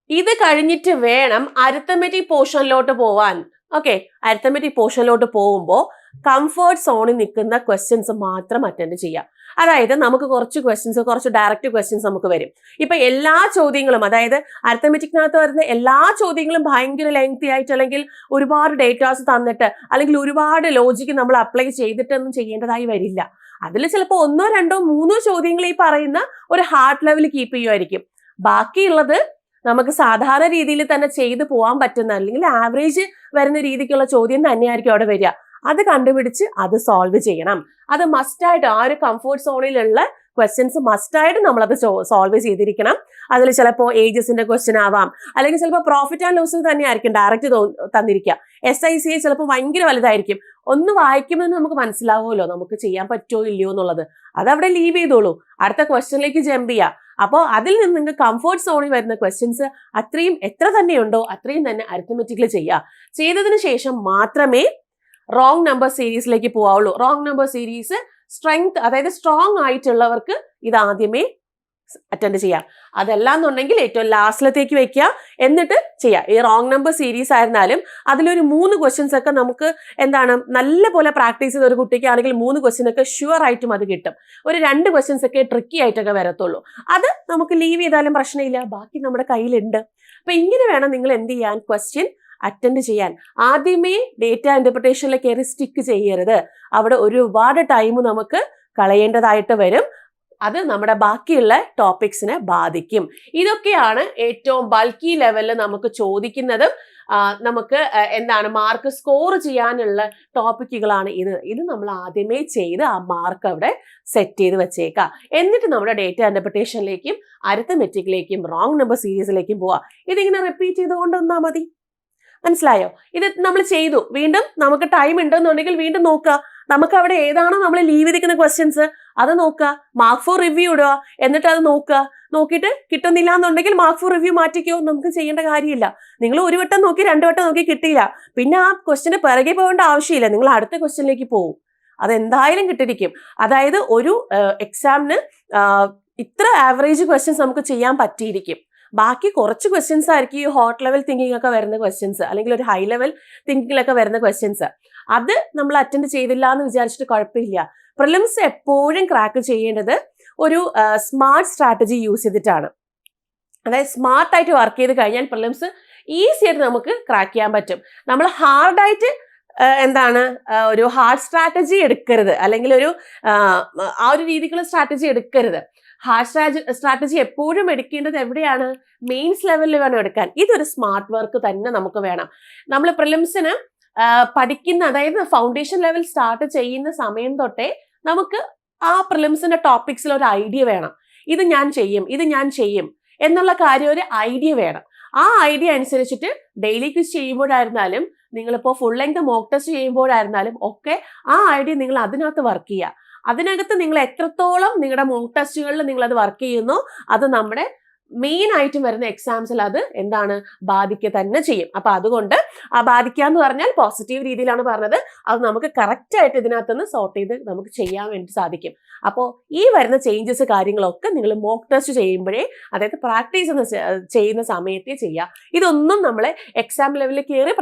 ഇത് കഴിഞ്ഞിട്ട് വേണം അരിത്തമെറ്റിക് പോർഷനിലോട്ട് പോവാൻ. ഓക്കെ, അരിത്തമെറ്റിക് പോർഷനിലോട്ട് പോകുമ്പോൾ കംഫർട്ട് സോണിൽ നിൽക്കുന്ന ക്വസ്റ്റ്യൻസ് മാത്രം അറ്റൻഡ് ചെയ്യാം. അതായത് നമുക്ക് കുറച്ച് ക്വസ്റ്റ്യൻസ്, കുറച്ച് ഡയറക്റ്റ് ക്വസ്റ്റ്യൻസ് നമുക്ക് വരും. ഇപ്പൊ എല്ലാ ചോദ്യങ്ങളും, അതായത് അരിത്തമെറ്റിക്കിനകത്ത് വരുന്ന എല്ലാ ചോദ്യങ്ങളും ഭയങ്കര ലെങ്തി ആയിട്ട്, അല്ലെങ്കിൽ ഒരുപാട് ഡേറ്റാസ് തന്നിട്ട്, അല്ലെങ്കിൽ ഒരുപാട് ലോജിക്ക് നമ്മൾ അപ്ലൈ ചെയ്തിട്ടൊന്നും ചെയ്യേണ്ടതായി വരില്ല. അതിൽ ചിലപ്പോൾ 1, 2, 3 ചോദ്യങ്ങൾ ഈ പറയുന്ന ഒരു ഹാർഡ് ലെവൽ കീപ്പ് ചെയ്യുമായിരിക്കും. ബാക്കിയുള്ളത് നമുക്ക് സാധാരണ രീതിയിൽ തന്നെ ചെയ്തു പോകാൻ പറ്റുന്ന, അല്ലെങ്കിൽ ആവറേജ് വരുന്ന രീതിക്കുള്ള ചോദ്യം തന്നെയായിരിക്കും അവിടെ വരിക. അത് കണ്ടുപിടിച്ച് അത് സോൾവ് ചെയ്യണം. അത് മസ്റ്റായിട്ട്, ആ ഒരു കംഫർട്ട് സോണിലുള്ള ക്വസ്റ്റ്യൻസ് മസ്റ്റായിട്ട് നമ്മളത് സോൾവ് ചെയ്തിരിക്കണം. അതിൽ ചിലപ്പോൾ ഏജസിന്റെ ക്വസ്റ്റ്യൻ ആവാം, അല്ലെങ്കിൽ ചിലപ്പോൾ പ്രോഫിറ്റ് ആൻഡ് ലോസ് തന്നെ ആയിരിക്കും ഡയറക്റ്റ് തന്നിരിക്കുക. SICA ചിലപ്പോൾ ഭയങ്കര വലുതായിരിക്കും. ഒന്ന് വായിക്കുമ്പോൾ നമുക്ക് മനസ്സിലാവുമല്ലോ നമുക്ക് ചെയ്യാൻ പറ്റുമോ ഇല്ലയോ എന്നുള്ളത്. അതവിടെ ലീവ് ചെയ്തോളൂ, അടുത്ത ക്വസ്റ്റ്യനിലേക്ക് ജമ്പ് ചെയ്യുക. അപ്പോൾ അതിൽ നിന്ന് നിങ്ങൾക്ക് കംഫർട്ട് സോണിൽ വരുന്ന ക്വസ്റ്റ്യൻസ് അത്രയും എത്ര തന്നെയുണ്ടോ അത്രയും തന്നെ അരിത്തമെറ്റിക്കൽ ചെയ്യുക. ചെയ്തതിന് ശേഷം മാത്രമേ റോങ് നമ്പർ സീരീസിലേക്ക് പോവാവുള്ളൂ. റോങ് നമ്പർ സീരീസ് സ്ട്രെങ്ത്, അതായത് സ്ട്രോങ് ആയിട്ടുള്ളവർക്ക് ഇത് ആദ്യമേ അറ്റൻഡ് ചെയ്യാം. അതല്ലാന്നുണ്ടെങ്കിൽ ഏറ്റവും ലാസ്റ്റിലത്തേക്ക് വെക്കുക, എന്നിട്ട് ചെയ്യാം. ഈ റോങ് നമ്പർ സീരീസ് ആയിരുന്നാലും അതിലൊരു 3 ക്വസ്റ്റ്യൻസ് ഒക്കെ നമുക്ക് എന്താണ് നല്ല പോലെ പ്രാക്ടീസ് ചെയ്ത ഒരു കുട്ടിക്കാണെങ്കിൽ 3 ക്വസ്റ്റ്യൻ ഒക്കെ ഷുവർ ആയിട്ടും അത് കിട്ടും. ഒരു 2 ക്വസ്റ്റ്യൻസ് ഒക്കെ ട്രിക്കി ആയിട്ടൊക്കെ വരത്തുള്ളൂ. അത് നമുക്ക് ലീവ് ചെയ്താലും പ്രശ്നമില്ല, ബാക്കി നമ്മുടെ കയ്യിലുണ്ട്. അപ്പൊ ഇങ്ങനെ വേണം നിങ്ങൾ എന്ത് ചെയ്യാൻ, ക്വസ്റ്റ്യൻ അറ്റൻഡ് ചെയ്യാൻ. ആദ്യമേ ഡേറ്റ ഇന്റർപ്രിട്ടേഷനിൽ കയറി സ്റ്റിക്ക് ചെയ്യരുത്. അവിടെ ഒരുപാട് ടൈം നമുക്ക് കളയേണ്ടതായിട്ട് വരും. അത് നമ്മുടെ ബാക്കിയുള്ള ടോപ്പിക്സിനെ ബാധിക്കും. ഇതൊക്കെയാണ് ഏറ്റവും ബൾക്കി ലെവലിൽ നമുക്ക് ചോദിക്കുന്നതും നമുക്ക് എന്താണ് മാർക്ക് സ്കോർ ചെയ്യാനുള്ള ടോപ്പിക്കുകളാണ് ഇത് നമ്മൾ ആദ്യമേ ചെയ്ത് ആ മാർക്ക് അവിടെ സെറ്റ് ചെയ്ത് വെച്ചേക്കാം. എന്നിട്ട് നമ്മുടെ ഡേറ്റ ഇന്റർപ്രിട്ടേഷനിലേക്കും അരിത്തമെറ്റിക്കിലേക്കും റോങ് നമ്പർ സീരീസിലേക്കും പോവാം. ഇതിങ്ങനെ റിപ്പീറ്റ് ചെയ്തുകൊണ്ട് വന്നാൽ മതി. മനസ്സിലായോ? ഇത് നമ്മൾ ചെയ്തു, വീണ്ടും നമുക്ക് ടൈം ഉണ്ടെന്നുണ്ടെങ്കിൽ വീണ്ടും നോക്കുക, നമുക്ക് അവിടെ ഏതാണോ നമ്മൾ ലീവ് ചെയ്തിരിക്കുന്ന ക്വസ്റ്റ്യൻസ് അത് നോക്കുക, മാർക്ക് ഫോർ റിവ്യൂ ഇടുക, എന്നിട്ട് അത് നോക്കുക. നോക്കിയിട്ട് കിട്ടുന്നില്ല എന്നുണ്ടെങ്കിൽ മാർക്ക് ഫോർ റിവ്യൂ മാറ്റിക്കോ, നമുക്ക് ചെയ്യേണ്ട കാര്യമില്ല. നിങ്ങൾ 1 വട്ടം നോക്കി 2 വട്ടം നോക്കി കിട്ടിയില്ല, പിന്നെ ആ ക്വസ്റ്റ്യന് പിറകെ പോകേണ്ട ആവശ്യമില്ല, നിങ്ങൾ അടുത്ത ക്വസ്റ്റ്യനിലേക്ക് പോകും. അതെന്തായാലും കിട്ടിയിരിക്കും. അതായത് ഒരു എക്സാമിന് ഇത്ര ആവറേജ് ക്വസ്റ്റ്യൻസ് നമുക്ക് ചെയ്യാൻ പറ്റിയിരിക്കും. ബാക്കി കുറച്ച് ക്വസ്റ്റ്യൻസ് ആയിരിക്കും ഈ ഹോട്ട് ലെവൽ തിങ്കിങ് ഒക്കെ വരുന്ന ക്വസ്റ്റ്യൻസ്, അല്ലെങ്കിൽ ഒരു ഹൈ ലെവൽ തിങ്കിങ്ങിലൊക്കെ വരുന്ന ക്വസ്റ്റ്യൻസ്. അത് നമ്മൾ അറ്റൻഡ് ചെയ്തില്ല എന്ന് വിചാരിച്ചിട്ട് കുഴപ്പമില്ല. പ്രിലിംസ് എപ്പോഴും ക്രാക്ക് ചെയ്യേണ്ടത് ഒരു സ്മാർട്ട് സ്ട്രാറ്റജി യൂസ് ചെയ്തിട്ടാണ്. അതായത് സ്മാർട്ടായിട്ട് വർക്ക് ചെയ്ത് കഴിഞ്ഞാൽ പ്രിലിംസ് ഈസി ആയിട്ട് നമുക്ക് ക്രാക്ക് ചെയ്യാൻ പറ്റും. നമ്മൾ ഹാർഡായിട്ട് ഒരു ഹാർഡ് സ്ട്രാറ്റജി എടുക്കരുത്, അല്ലെങ്കിൽ ആ ഒരു രീതിക്കുള്ള സ്ട്രാറ്റജി എടുക്കരുത്. ഹാർഡ് സ്ട്രാറ്റജി എപ്പോഴും എടുക്കേണ്ടത് എവിടെയാണ്? മെയിൻസ് ലെവലിൽ വേണം എടുക്കാൻ. ഇതൊരു സ്മാർട്ട് വർക്ക് തന്നെ നമുക്ക് വേണം. നമ്മൾ പ്രിലിംസിന് പഠിക്കുന്ന, അതായത് ഫൗണ്ടേഷൻ ലെവൽ സ്റ്റാർട്ട് ചെയ്യുന്ന സമയം തൊട്ടേ നമുക്ക് ആ പ്രിലിംസിന്റെ ടോപ്പിക്സിൽ ഒരു ഐഡിയ വേണം. ഇത് ഞാൻ ചെയ്യും എന്നുള്ള കാര്യം ഒരു ഐഡിയ വേണം. ആ ഐഡിയ അനുസരിച്ചിട്ട് ഡെയിലി ക്വിസ് ചെയ്യുമ്പോഴായിരുന്നാലും, നിങ്ങളിപ്പോൾ ഫുൾ ലെങ്ത് മോക്ക് ടെസ്റ്റ് ചെയ്യുമ്പോഴായിരുന്നാലും ഒക്കെ ആ ഐഡിയ നിങ്ങൾ അതിനകത്ത് വർക്ക് ചെയ്യുക. അതിനകത്ത് നിങ്ങൾ എത്രത്തോളം നിങ്ങളുടെ മോക്ക് ടെസ്റ്റുകളിൽ നിങ്ങൾ അത് വർക്ക് ചെയ്യുന്നോ അത് നമ്മുടെ മെയിൻ ആയിട്ടും വരുന്ന എക്സാംസിൽ അത് ബാധിക്കുക തന്നെ ചെയ്യും. അപ്പൊ അതുകൊണ്ട് ആ ബാധിക്കുക എന്ന് പറഞ്ഞാൽ പോസിറ്റീവ് രീതിയിലാണ് പറഞ്ഞത്. അത് നമുക്ക് കറക്റ്റ് ആയിട്ട് ഇതിനകത്തുനിന്ന് സോർട്ട് ചെയ്ത് നമുക്ക് ചെയ്യാൻ വേണ്ടി സാധിക്കും. അപ്പോൾ ഈ വരുന്ന ചേഞ്ചസ് കാര്യങ്ങളൊക്കെ നിങ്ങൾ മോക്ക് ടെസ്റ്റ് ചെയ്യുമ്പോഴേ, അതായത് പ്രാക്ടീസ് ചെയ്യുന്ന സമയത്തേ ചെയ്യുക. ഇതൊന്നും നമ്മളെ എക്സാം ലെവലിൽ കയറി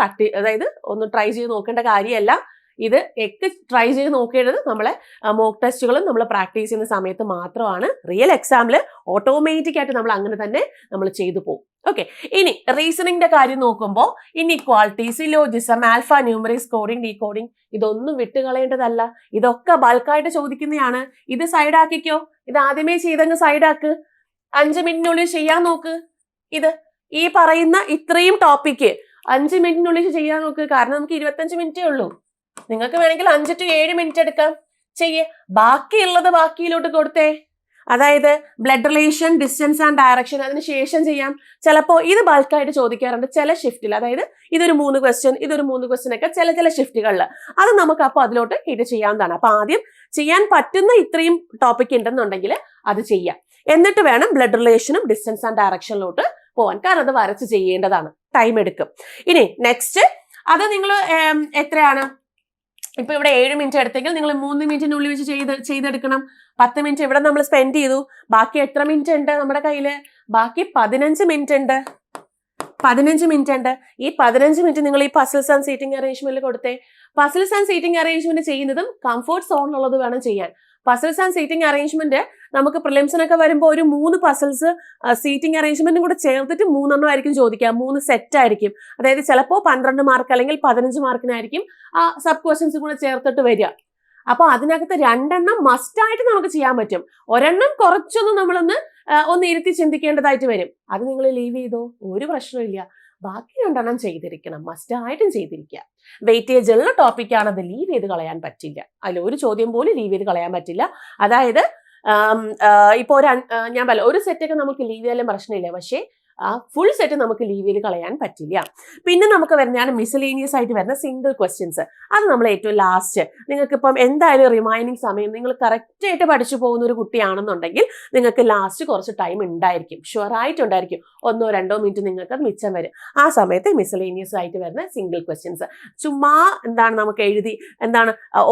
അതായത് ഒന്ന് ട്രൈ ചെയ്ത് നോക്കേണ്ട കാര്യമല്ല. ഇത് ഒക്കെ ട്രൈ ചെയ്ത് നോക്കേണ്ടത് നമ്മളെ മോക്ക് ടെസ്റ്റുകളും നമ്മൾ പ്രാക്ടീസ് ചെയ്യുന്ന സമയത്ത് മാത്രമാണ്. റിയൽ എക്സാമിൽ ഓട്ടോമാറ്റിക് ആയിട്ട് നമ്മൾ അങ്ങനെ തന്നെ നമ്മൾ ചെയ്തു പോകും. ഓക്കെ, ഇനി റീസണിങ്ങിന്റെ കാര്യം നോക്കുമ്പോൾ inequality, syllogism, alpha numeric, scoring, decoding ഇതൊന്നും വിട്ടുകളയേണ്ടതല്ല. ഇതൊക്കെ ബൾക്കായിട്ട് ചോദിക്കുന്നതാണ്. ഇത് സൈഡാക്കിക്കോ, ഇത് ആദ്യമേ ചെയ്തങ്ങ് സൈഡാക്ക്, 5 മിനിറ്റിനുള്ളിൽ ചെയ്യാൻ നോക്ക്. ഇത് ഈ പറയുന്ന ഇത്രയും ടോപ്പിക്ക് 5 മിനിറ്റിനുള്ളിൽ ചെയ്യാൻ നോക്ക്. കാരണം നമുക്ക് 25 മിനിറ്റേ ഉള്ളൂ. നിങ്ങൾക്ക് വേണമെങ്കിൽ 5 to 7 മിനിറ്റ് എടുക്കാം, ചെയ്യേ. ബാക്കിയുള്ളത് ബാക്കിയിലോട്ട് കൊടുത്തേ. അതായത് blood relation, distance and direction അതിന് ശേഷം ചെയ്യാം. ചിലപ്പോൾ ഇത് ബൾക്കായിട്ട് ചോദിക്കാറുണ്ട് ചില ഷിഫ്റ്റിൽ. അതായത് ഇതൊരു 3 ക്വസ്റ്റ്യൻ ഒക്കെ ചില ഷിഫ്റ്റുകളിൽ. അത് നമുക്ക് അപ്പോൾ അതിലോട്ട് ഇത് ചെയ്യാവുന്നതാണ്. അപ്പൊ ആദ്യം ചെയ്യാൻ പറ്റുന്ന ഇത്രയും ടോപ്പിക് ഉണ്ടെന്നുണ്ടെങ്കിൽ അത് ചെയ്യാം. എന്നിട്ട് വേണം ബ്ലഡ് റിലേഷനും ഡിസ്റ്റൻസ് ആൻഡ് ഡയറക്ഷനിലോട്ട് പോവാൻ, കാരണം അത് വരച്ച് ചെയ്യേണ്ടതാണ്, ടൈം എടുക്കും. ഇനി നെക്സ്റ്റ് അത് നിങ്ങൾ എത്രയാണ്, ഇപ്പൊ ഇവിടെ 7 മിനിറ്റ് എടുത്തെങ്കിൽ നിങ്ങൾ 3 മിനിറ്റിനുള്ളിൽ വെച്ച് ചെയ്തെടുക്കണം. 10 മിനിറ്റ് ഇവിടെ നമ്മൾ സ്പെൻഡ് ചെയ്തു, ബാക്കി എത്ര മിനിറ്റ് ഉണ്ട് നമ്മുടെ കയ്യില്? ബാക്കി 15 മിനിറ്റ് ഉണ്ട്. 15 മിനിറ്റ് ഉണ്ട്. ഈ 15 മിനിറ്റ് നിങ്ങൾ ഈ പസിൽസ് ആൻഡ് സീറ്റിംഗ് അറേഞ്ച്മെന്റിൽ കൊടുത്തേ. പസിൽസ് ആൻഡ് സീറ്റിംഗ് അറേഞ്ച്മെന്റ് ചെയ്യുന്നതും കംഫർട്ട് സോണിലുള്ളത് വേണം ചെയ്യാൻ. പസിൽസ് ആൻഡ് സീറ്റിംഗ് അറേഞ്ച്മെന്റ് നമുക്ക് പ്രിലിംസിനൊക്കെ വരുമ്പോൾ ഒരു 3 പസിൽസ് സീറ്റിംഗ് അറേഞ്ച്മെന്റും കൂടെ ചേർത്തിട്ട് 3 ആയിരിക്കും ചോദിക്കുക, 3 സെറ്റ് ആയിരിക്കും. അതായത് ചിലപ്പോൾ 12 മാർക്ക് അല്ലെങ്കിൽ 15 മാർക്കിനായിരിക്കും ആ സബ് ക്വസ്റ്റ്യൻസ് കൂടെ ചേർത്തിട്ട് വരിക. അപ്പൊ അതിനകത്ത് 2 മസ്റ്റ് ആയിട്ട് നമുക്ക് ചെയ്യാൻ പറ്റും. ഒരെണ്ണം കുറച്ചൊന്നും നമ്മളൊന്ന് ഇരുത്തി ചിന്തിക്കേണ്ടതായിട്ട് വരും. അത് നിങ്ങൾ ലീവ് ചെയ്തോ, ഒരു പ്രശ്നമില്ല. ബാക്കി 2 ചെയ്തിരിക്കണം, മസ്റ്റ് ആയിട്ടും ചെയ്തിരിക്കുക. വെയിറ്റേജ് ഉള്ള ടോപ്പിക്കാണ്, അത് ലീവ് ചെയ്ത് കളയാൻ പറ്റില്ല. അതിൽ ഒരു ചോദ്യം പോലും ലീവ് ചെയ്ത് കളയാൻ പറ്റില്ല. അതായത് ഇപ്പൊ ഞാൻ പറയാം, ഒരു സെറ്റൊക്കെ നമുക്ക് ലീവ് ചെയ്യാനും പ്രശ്നമില്ല, പക്ഷേ ഫുൾ സെറ്റ് നമുക്ക് ലീവ് ചെയ്ത് കളയാൻ പറ്റില്ല. പിന്നെ നമുക്ക് വരുന്നതാണ് മിസലേനിയസ് ആയിട്ട് വരുന്ന സിംഗിൾ ക്വസ്റ്റ്യൻസ്. അത് നമ്മൾ ഏറ്റവും ലാസ്റ്റ്, നിങ്ങൾക്ക് ഇപ്പം എന്തായാലും റിമൈനിങ് സമയം നിങ്ങൾ കറക്റ്റ് ആയിട്ട് പഠിച്ചു പോകുന്ന ഒരു കുട്ടിയാണെന്നുണ്ടെങ്കിൽ നിങ്ങൾക്ക് ലാസ്റ്റ് കുറച്ച് ടൈം ഉണ്ടായിരിക്കും, ഷുവറായിട്ട് ഉണ്ടായിരിക്കും. 1-2 മിനിറ്റ് നിങ്ങൾക്ക് അത് മിച്ചം വരും. ആ സമയത്ത് മിസലേനിയസ് ആയിട്ട് വരുന്ന സിംഗിൾ ക്വസ്റ്റ്യൻസ് ചുമ്മാ നമുക്ക് എഴുതി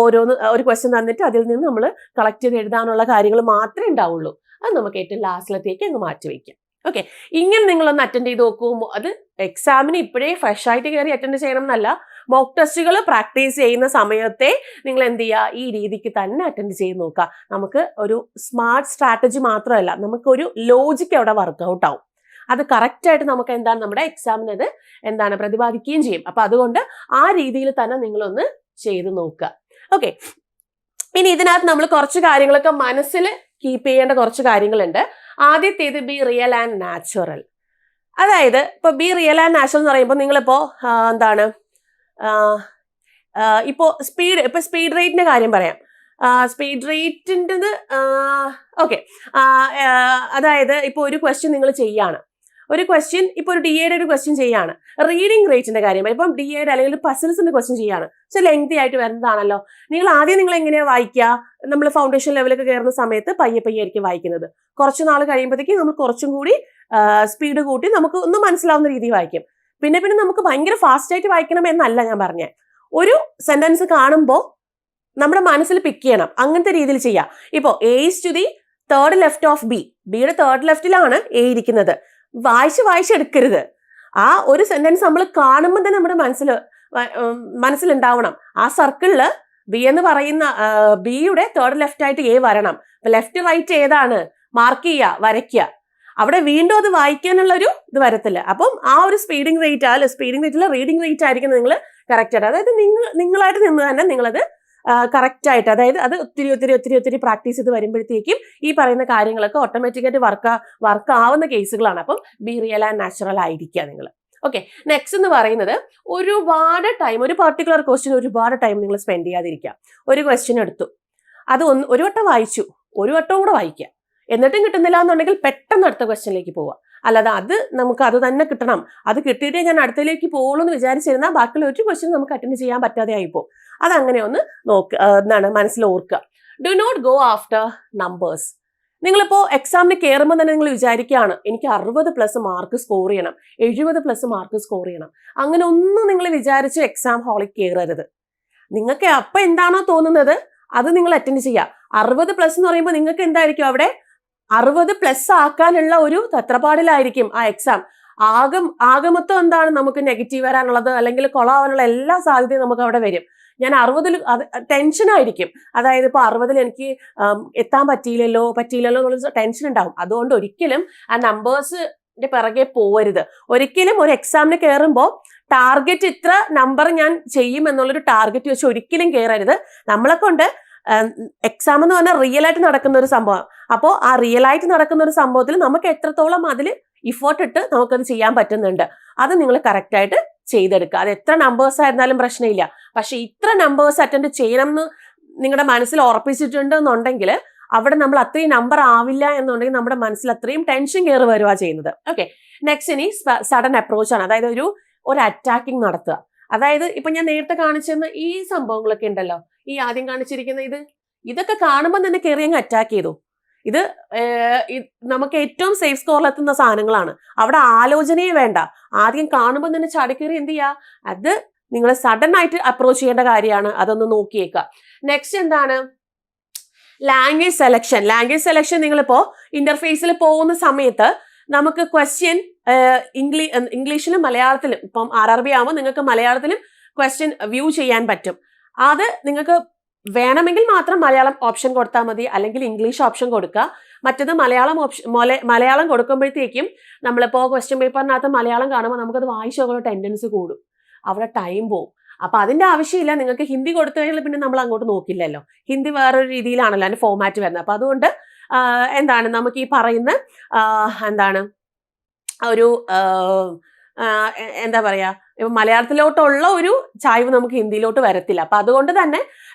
ഓരോന്ന് ഒരു ക്വസ്റ്റ്യൻ തന്നിട്ട് അതിൽ നിന്ന് നമ്മൾ കളക്ട് ചെയ്ത് എഴുതാനുള്ള കാര്യങ്ങൾ മാത്രമേ ഉണ്ടാവുള്ളൂ. അത് നമുക്ക് ഏറ്റവും ലാസ്റ്റിലത്തേക്ക് അങ്ങ് മാറ്റി വയ്ക്കാം. ഓക്കെ, ഇങ്ങനെ നിങ്ങളൊന്ന് അറ്റൻഡ് ചെയ്ത് നോക്കുമ്പോൾ അത് എക്സാമിന് ഇപ്പോഴേ ഫ്രഷ് ആയിട്ട് കയറി അറ്റൻഡ് ചെയ്യണം എന്നല്ല, മോക്ക് ടെസ്റ്റുകൾ പ്രാക്ടീസ് ചെയ്യുന്ന സമയത്തെ നിങ്ങൾ എന്ത് ചെയ്യുക, ഈ രീതിക്ക് തന്നെ അറ്റൻഡ് ചെയ്ത് നോക്കുക. നമുക്ക് ഒരു സ്മാർട്ട് സ്ട്രാറ്റജി മാത്രമല്ല, നമുക്കൊരു ലോജിക്ക് അവിടെ വർക്ക്ഔട്ട് ആവും. അത് കറക്റ്റായിട്ട് നമുക്ക് നമ്മുടെ എക്സാമിന് അത് പ്രതിപാദിക്കുകയും ചെയ്യും. അപ്പൊ അതുകൊണ്ട് ആ രീതിയിൽ തന്നെ നിങ്ങളൊന്ന് ചെയ്ത് നോക്കുക. ഓക്കെ, ഇനി ഇതിനകത്ത് നമ്മൾ കുറച്ച് കാര്യങ്ങളൊക്കെ മനസ്സിൽ കീപ്പ് ചെയ്യേണ്ട കുറച്ച് കാര്യങ്ങളുണ്ട്. ആദ്യത്തേത് ബി റിയൽ ആൻഡ് നാച്ചുറൽ. അതായത് ഇപ്പൊ ബി റിയൽ ആൻഡ് നാച്ചുറൽ എന്ന് പറയുമ്പോൾ നിങ്ങളിപ്പോ ഇപ്പോ സ്പീഡ് റേറ്റിന്റെ കാര്യം പറയാം. സ്പീഡ് റേറ്റിൻ്റെത് ഓക്കെ, അതായത് ഇപ്പോൾ ഒരു ക്വസ്റ്റ്യൻ നിങ്ങൾ ചെയ്യാണ്, ഒരു ക്വസ്റ്റ്യൻ ഇപ്പോൾ ഒരു DAയുടെ ഒരു ക്വസ്റ്റ്യൻ ചെയ്യാണ്, റീഡിംഗ് റേറ്റിന്റെ കാര്യം ഇപ്പം DAയുടെ അല്ലെങ്കിൽ പസിൽസിന്റെ ക്വസ്റ്റ്യൻ ചെയ്യാണ്, പക്ഷെ ലെങ്തി ആയിട്ട് വരുന്നതാണല്ലോ. നിങ്ങൾ എങ്ങനെയാ വായിക്കുക? നമ്മൾ ഫൗണ്ടേഷൻ ലെവലൊക്കെ കയറുന്ന സമയത്ത് പയ്യെ ആയിരിക്കും വായിക്കുന്നത്. കുറച്ച് നാൾ കഴിയുമ്പോഴത്തേക്കും നമ്മൾ കുറച്ചും കൂടി സ്പീഡ് കൂട്ടി നമുക്ക് ഒന്ന് മനസ്സിലാവുന്ന രീതിയിൽ വായിക്കും. പിന്നെ നമുക്ക് ഭയങ്കര ഫാസ്റ്റ് ആയിട്ട് വായിക്കണം എന്നല്ല ഞാൻ പറഞ്ഞത്. ഒരു സെന്റൻസ് കാണുമ്പോൾ നമ്മുടെ മനസ്സിൽ പിക്ക് ചെയ്യണം, അങ്ങനത്തെ രീതിയിൽ ചെയ്യാം. ഇപ്പോൾ A is to the third left of B, ബിയുടെ തേർഡ് ലെഫ്റ്റിലാണ് A ഇരിക്കുന്നത്. വായിച്ചെടുക്കരുത്. ആ ഒരു സെന്റൻസ് നമ്മൾ കാണുമ്പോൾ തന്നെ നമ്മുടെ മനസ്സിലുണ്ടാവണം. ആ സർക്കിളില് ബി എന്ന് പറയുന്ന ബിയുടെ തേർഡ് ലെഫ്റ്റ് ആയിട്ട് A വരണം. ലെഫ്റ്റ് റൈറ്റ് ഏതാണ് മാർക്ക് ചെയ്യുക, വരയ്ക്കുക. അവിടെ വീണ്ടും അത് വായിക്കാനുള്ള ഒരു ഇത് വരത്തില്ല. അപ്പം ആ ഒരു സ്പീഡിംഗ് റേറ്റിൽ റീഡിംഗ് റേറ്റ് ആയിരിക്കും നിങ്ങൾ കറക്റ്റ് ആയിട്ട്, അതായത് നിങ്ങളായിട്ട് നിന്ന് തന്നെ നിങ്ങളത് കറക്റ്റ് ആയിട്ട്, അതായത് അത് ഒത്തിരി പ്രാക്ടീസ് ചെയ്ത് വരുമ്പോഴത്തേക്കും ഈ പറയുന്ന കാര്യങ്ങളൊക്കെ ഓട്ടോമാറ്റിക്കായിട്ട് വർക്ക് ആവുന്ന കേസുകളാണ്. അപ്പം ബി റിയൽ ആൻഡ് നാച്ചുറൽ ആയിരിക്കുക നിങ്ങൾ. ഓക്കെ, നെക്സ്റ്റ് എന്ന് പറയുന്നത് ഒരുപാട് ടൈം, ഒരു പർട്ടിക്കുലർ ക്വസ്റ്റ്യൻ ഒരുപാട് ടൈം നിങ്ങൾ സ്പെൻഡ് ചെയ്യാതിരിക്കുക. ഒരു ക്വസ്റ്റ്യൻ എടുത്തു, അത് ഒരു വട്ടം വായിച്ചു, ഒരു വട്ടവും കൂടെ വായിക്കുക. എന്നിട്ടും കിട്ടുന്നില്ല എന്നുണ്ടെങ്കിൽ പെട്ടെന്ന് അടുത്ത ക്വസ്റ്റ്യനിലേക്ക് പോവുക. അല്ലാതെ നമുക്ക് അത് തന്നെ കിട്ടണം, അത് കിട്ടിയിട്ടേ ഞാൻ അടുത്തതിലേക്ക് പോകുള്ളൂ എന്ന് വിചാരിച്ചിരുന്നാൽ ബാക്കിയുള്ള ഒരു ക്വസ്റ്റ്യൻ നമുക്ക് അറ്റൻഡ് ചെയ്യാൻ പറ്റാതെ ആയിപ്പോ. അതങ്ങനെ ഒന്ന് മനസ്സിൽ ഓർക്കുക. Do not go after numbers. നിങ്ങളിപ്പോൾ എക്സാമിന് കയറുമ്പോൾ തന്നെ നിങ്ങൾ വിചാരിക്കുകയാണ് എനിക്ക് 60+ മാർക്ക് സ്കോർ ചെയ്യണം, 70+ മാർക്ക് സ്കോർ ചെയ്യണം. അങ്ങനെ ഒന്നും നിങ്ങൾ വിചാരിച്ച് എക്സാം ഹാളിൽ കയറരുത്. നിങ്ങൾക്ക് അപ്പം എന്താണോ തോന്നുന്നത് അത് നിങ്ങൾ അറ്റൻഡ് ചെയ്യുക. 60+ എന്ന് പറയുമ്പോൾ നിങ്ങൾക്ക് എന്തായിരിക്കും അവിടെ 60+ ആക്കാനുള്ള ഒരു തത്രപ്പാടിലായിരിക്കും ആ എക്സാം. ആകമൊത്തം നമുക്ക് നെഗറ്റീവ് വരാനുള്ളത് അല്ലെങ്കിൽ കൊളാവാനുള്ള എല്ലാ സാധ്യതയും നമുക്ക് അവിടെ വരും. ഞാൻ 60 ടെൻഷനായിരിക്കും. അതായത് ഇപ്പോൾ 60 എനിക്ക് എത്താൻ പറ്റിയില്ലല്ലോ എന്നുള്ള ടെൻഷൻ ഉണ്ടാവും. അതുകൊണ്ട് ഒരിക്കലും ആ നമ്പേഴ്സിന്റെ പിറകെ പോവരുത്. ഒരിക്കലും ഒരു എക്സാമിന് കയറുമ്പോൾ ടാർഗറ്റ് ഇത്ര നമ്പർ ഞാൻ ചെയ്യും എന്നുള്ളൊരു ടാർഗറ്റ് വെച്ച് ഒരിക്കലും കയറരുത്. നമ്മളെ കൊണ്ട് എക്സാം എന്ന് പറഞ്ഞാൽ റിയൽ ആയിട്ട് നടക്കുന്ന ഒരു സംഭവം. അപ്പോൾ ആ റിയൽ ആയിട്ട് നടക്കുന്ന ഒരു സംഭവത്തിൽ നമുക്ക് എത്രത്തോളം അതിൽ ഇഫോർട്ട് ഇട്ട് നമുക്കത് ചെയ്യാൻ പറ്റുന്നുണ്ട്, അത് നിങ്ങൾ കറക്റ്റായിട്ട് ചെയ്തെടുക്കുക. അത് എത്ര നമ്പേഴ്സ് ആയിരുന്നാലും പ്രശ്നമില്ല. പക്ഷെ ഇത്ര നമ്പേഴ്സ് അറ്റൻഡ് ചെയ്യണം എന്ന് നിങ്ങളുടെ മനസ്സിൽ ഉറപ്പിച്ചിട്ടുണ്ട് എന്നുണ്ടെങ്കിൽ അവിടെ നമ്മൾ അത്രയും നമ്പർ ആവില്ല എന്നുണ്ടെങ്കിൽ നമ്മുടെ മനസ്സിൽ അത്രയും ടെൻഷൻ കയറി വരുക ചെയ്യുന്നത്. ഓക്കെ, നെക്സ്റ്റ് ഇനി സഡൻ അപ്രോച്ച് ആണ്. അതായത് ഒരു അറ്റാക്കിംഗ് നടത്തുക. അതായത് ഇപ്പൊ ഞാൻ നേരത്തെ കാണിച്ചിരുന്ന ഈ സംഭവങ്ങളൊക്കെ ഉണ്ടല്ലോ, ഈ ആദ്യം കാണിച്ചിരിക്കുന്ന ഇതൊക്കെ കാണുമ്പോൾ തന്നെ കയറി അങ്ങ് അറ്റാക്ക് ചെയ്തു. ഇത് നമുക്ക് ഏറ്റവും സേഫ് സ്കോറിലെത്തുന്ന സാധനങ്ങളാണ്. അവിടെ ആലോചനയെ വേണ്ട, ആദ്യം കാണുമ്പോൾ തന്നെ ചാടിക്കേറി എന്ത് ചെയ്യുക, അത് നിങ്ങൾ സഡൻ ആയിട്ട് അപ്രോച്ച് ചെയ്യേണ്ട കാര്യമാണ്. അതൊന്ന് നോക്കിയേക്കുക. നെക്സ്റ്റ് എന്താണ്, ലാംഗ്വേജ് സെലക്ഷൻ. ലാംഗ്വേജ് സെലക്ഷൻ നിങ്ങളിപ്പോ ഇന്റർഫേസിൽ പോകുന്ന സമയത്ത് നമുക്ക് ക്വസ്റ്റ്യൻ ഇംഗ്ലീഷിലും മലയാളത്തിലും, ഇപ്പം RRB ആകുമ്പോൾ നിങ്ങൾക്ക് മലയാളത്തിലും ക്വസ്റ്റ്യൻ വ്യൂ ചെയ്യാൻ പറ്റും. അത് നിങ്ങൾക്ക് വേണമെങ്കിൽ മാത്രം മലയാളം ഓപ്ഷൻ കൊടുത്താൽ മതി, അല്ലെങ്കിൽ ഇംഗ്ലീഷ് ഓപ്ഷൻ കൊടുക്കുക. മറ്റത് മലയാളം കൊടുക്കുമ്പോഴത്തേക്കും നമ്മളിപ്പോൾ ക്വസ്റ്റ്യൻ പേപ്പറിനകത്ത് മലയാളം കാണുമ്പോൾ നമുക്കത് വായിച്ചു നോക്കുന്ന ടെൻഡൻസി കൂടും, അവിടെ ടൈം പോകും. അപ്പൊ അതിന്റെ ആവശ്യമില്ല. നിങ്ങൾക്ക് ഹിന്ദി കൊടുത്തു കഴിഞ്ഞാൽ പിന്നെ നമ്മൾ അങ്ങോട്ട് നോക്കില്ലല്ലോ. ഹിന്ദി വേറൊരു രീതിയിലാണല്ലോ അതിന്റെ ഫോമാറ്റ് വരുന്നത്. അപ്പൊ അതുകൊണ്ട് എന്താണ് നമുക്ക് ഈ പറയുന്ന എന്താണ് ഒരു എന്താ പറയാ, ഇപ്പൊ മലയാളത്തിലോട്ടുള്ള ഒരു ചായ്വ് നമുക്ക് ഹിന്ദിയിലോട്ട് വരത്തില്ല. അപ്പൊ അതുകൊണ്ട് തന്നെ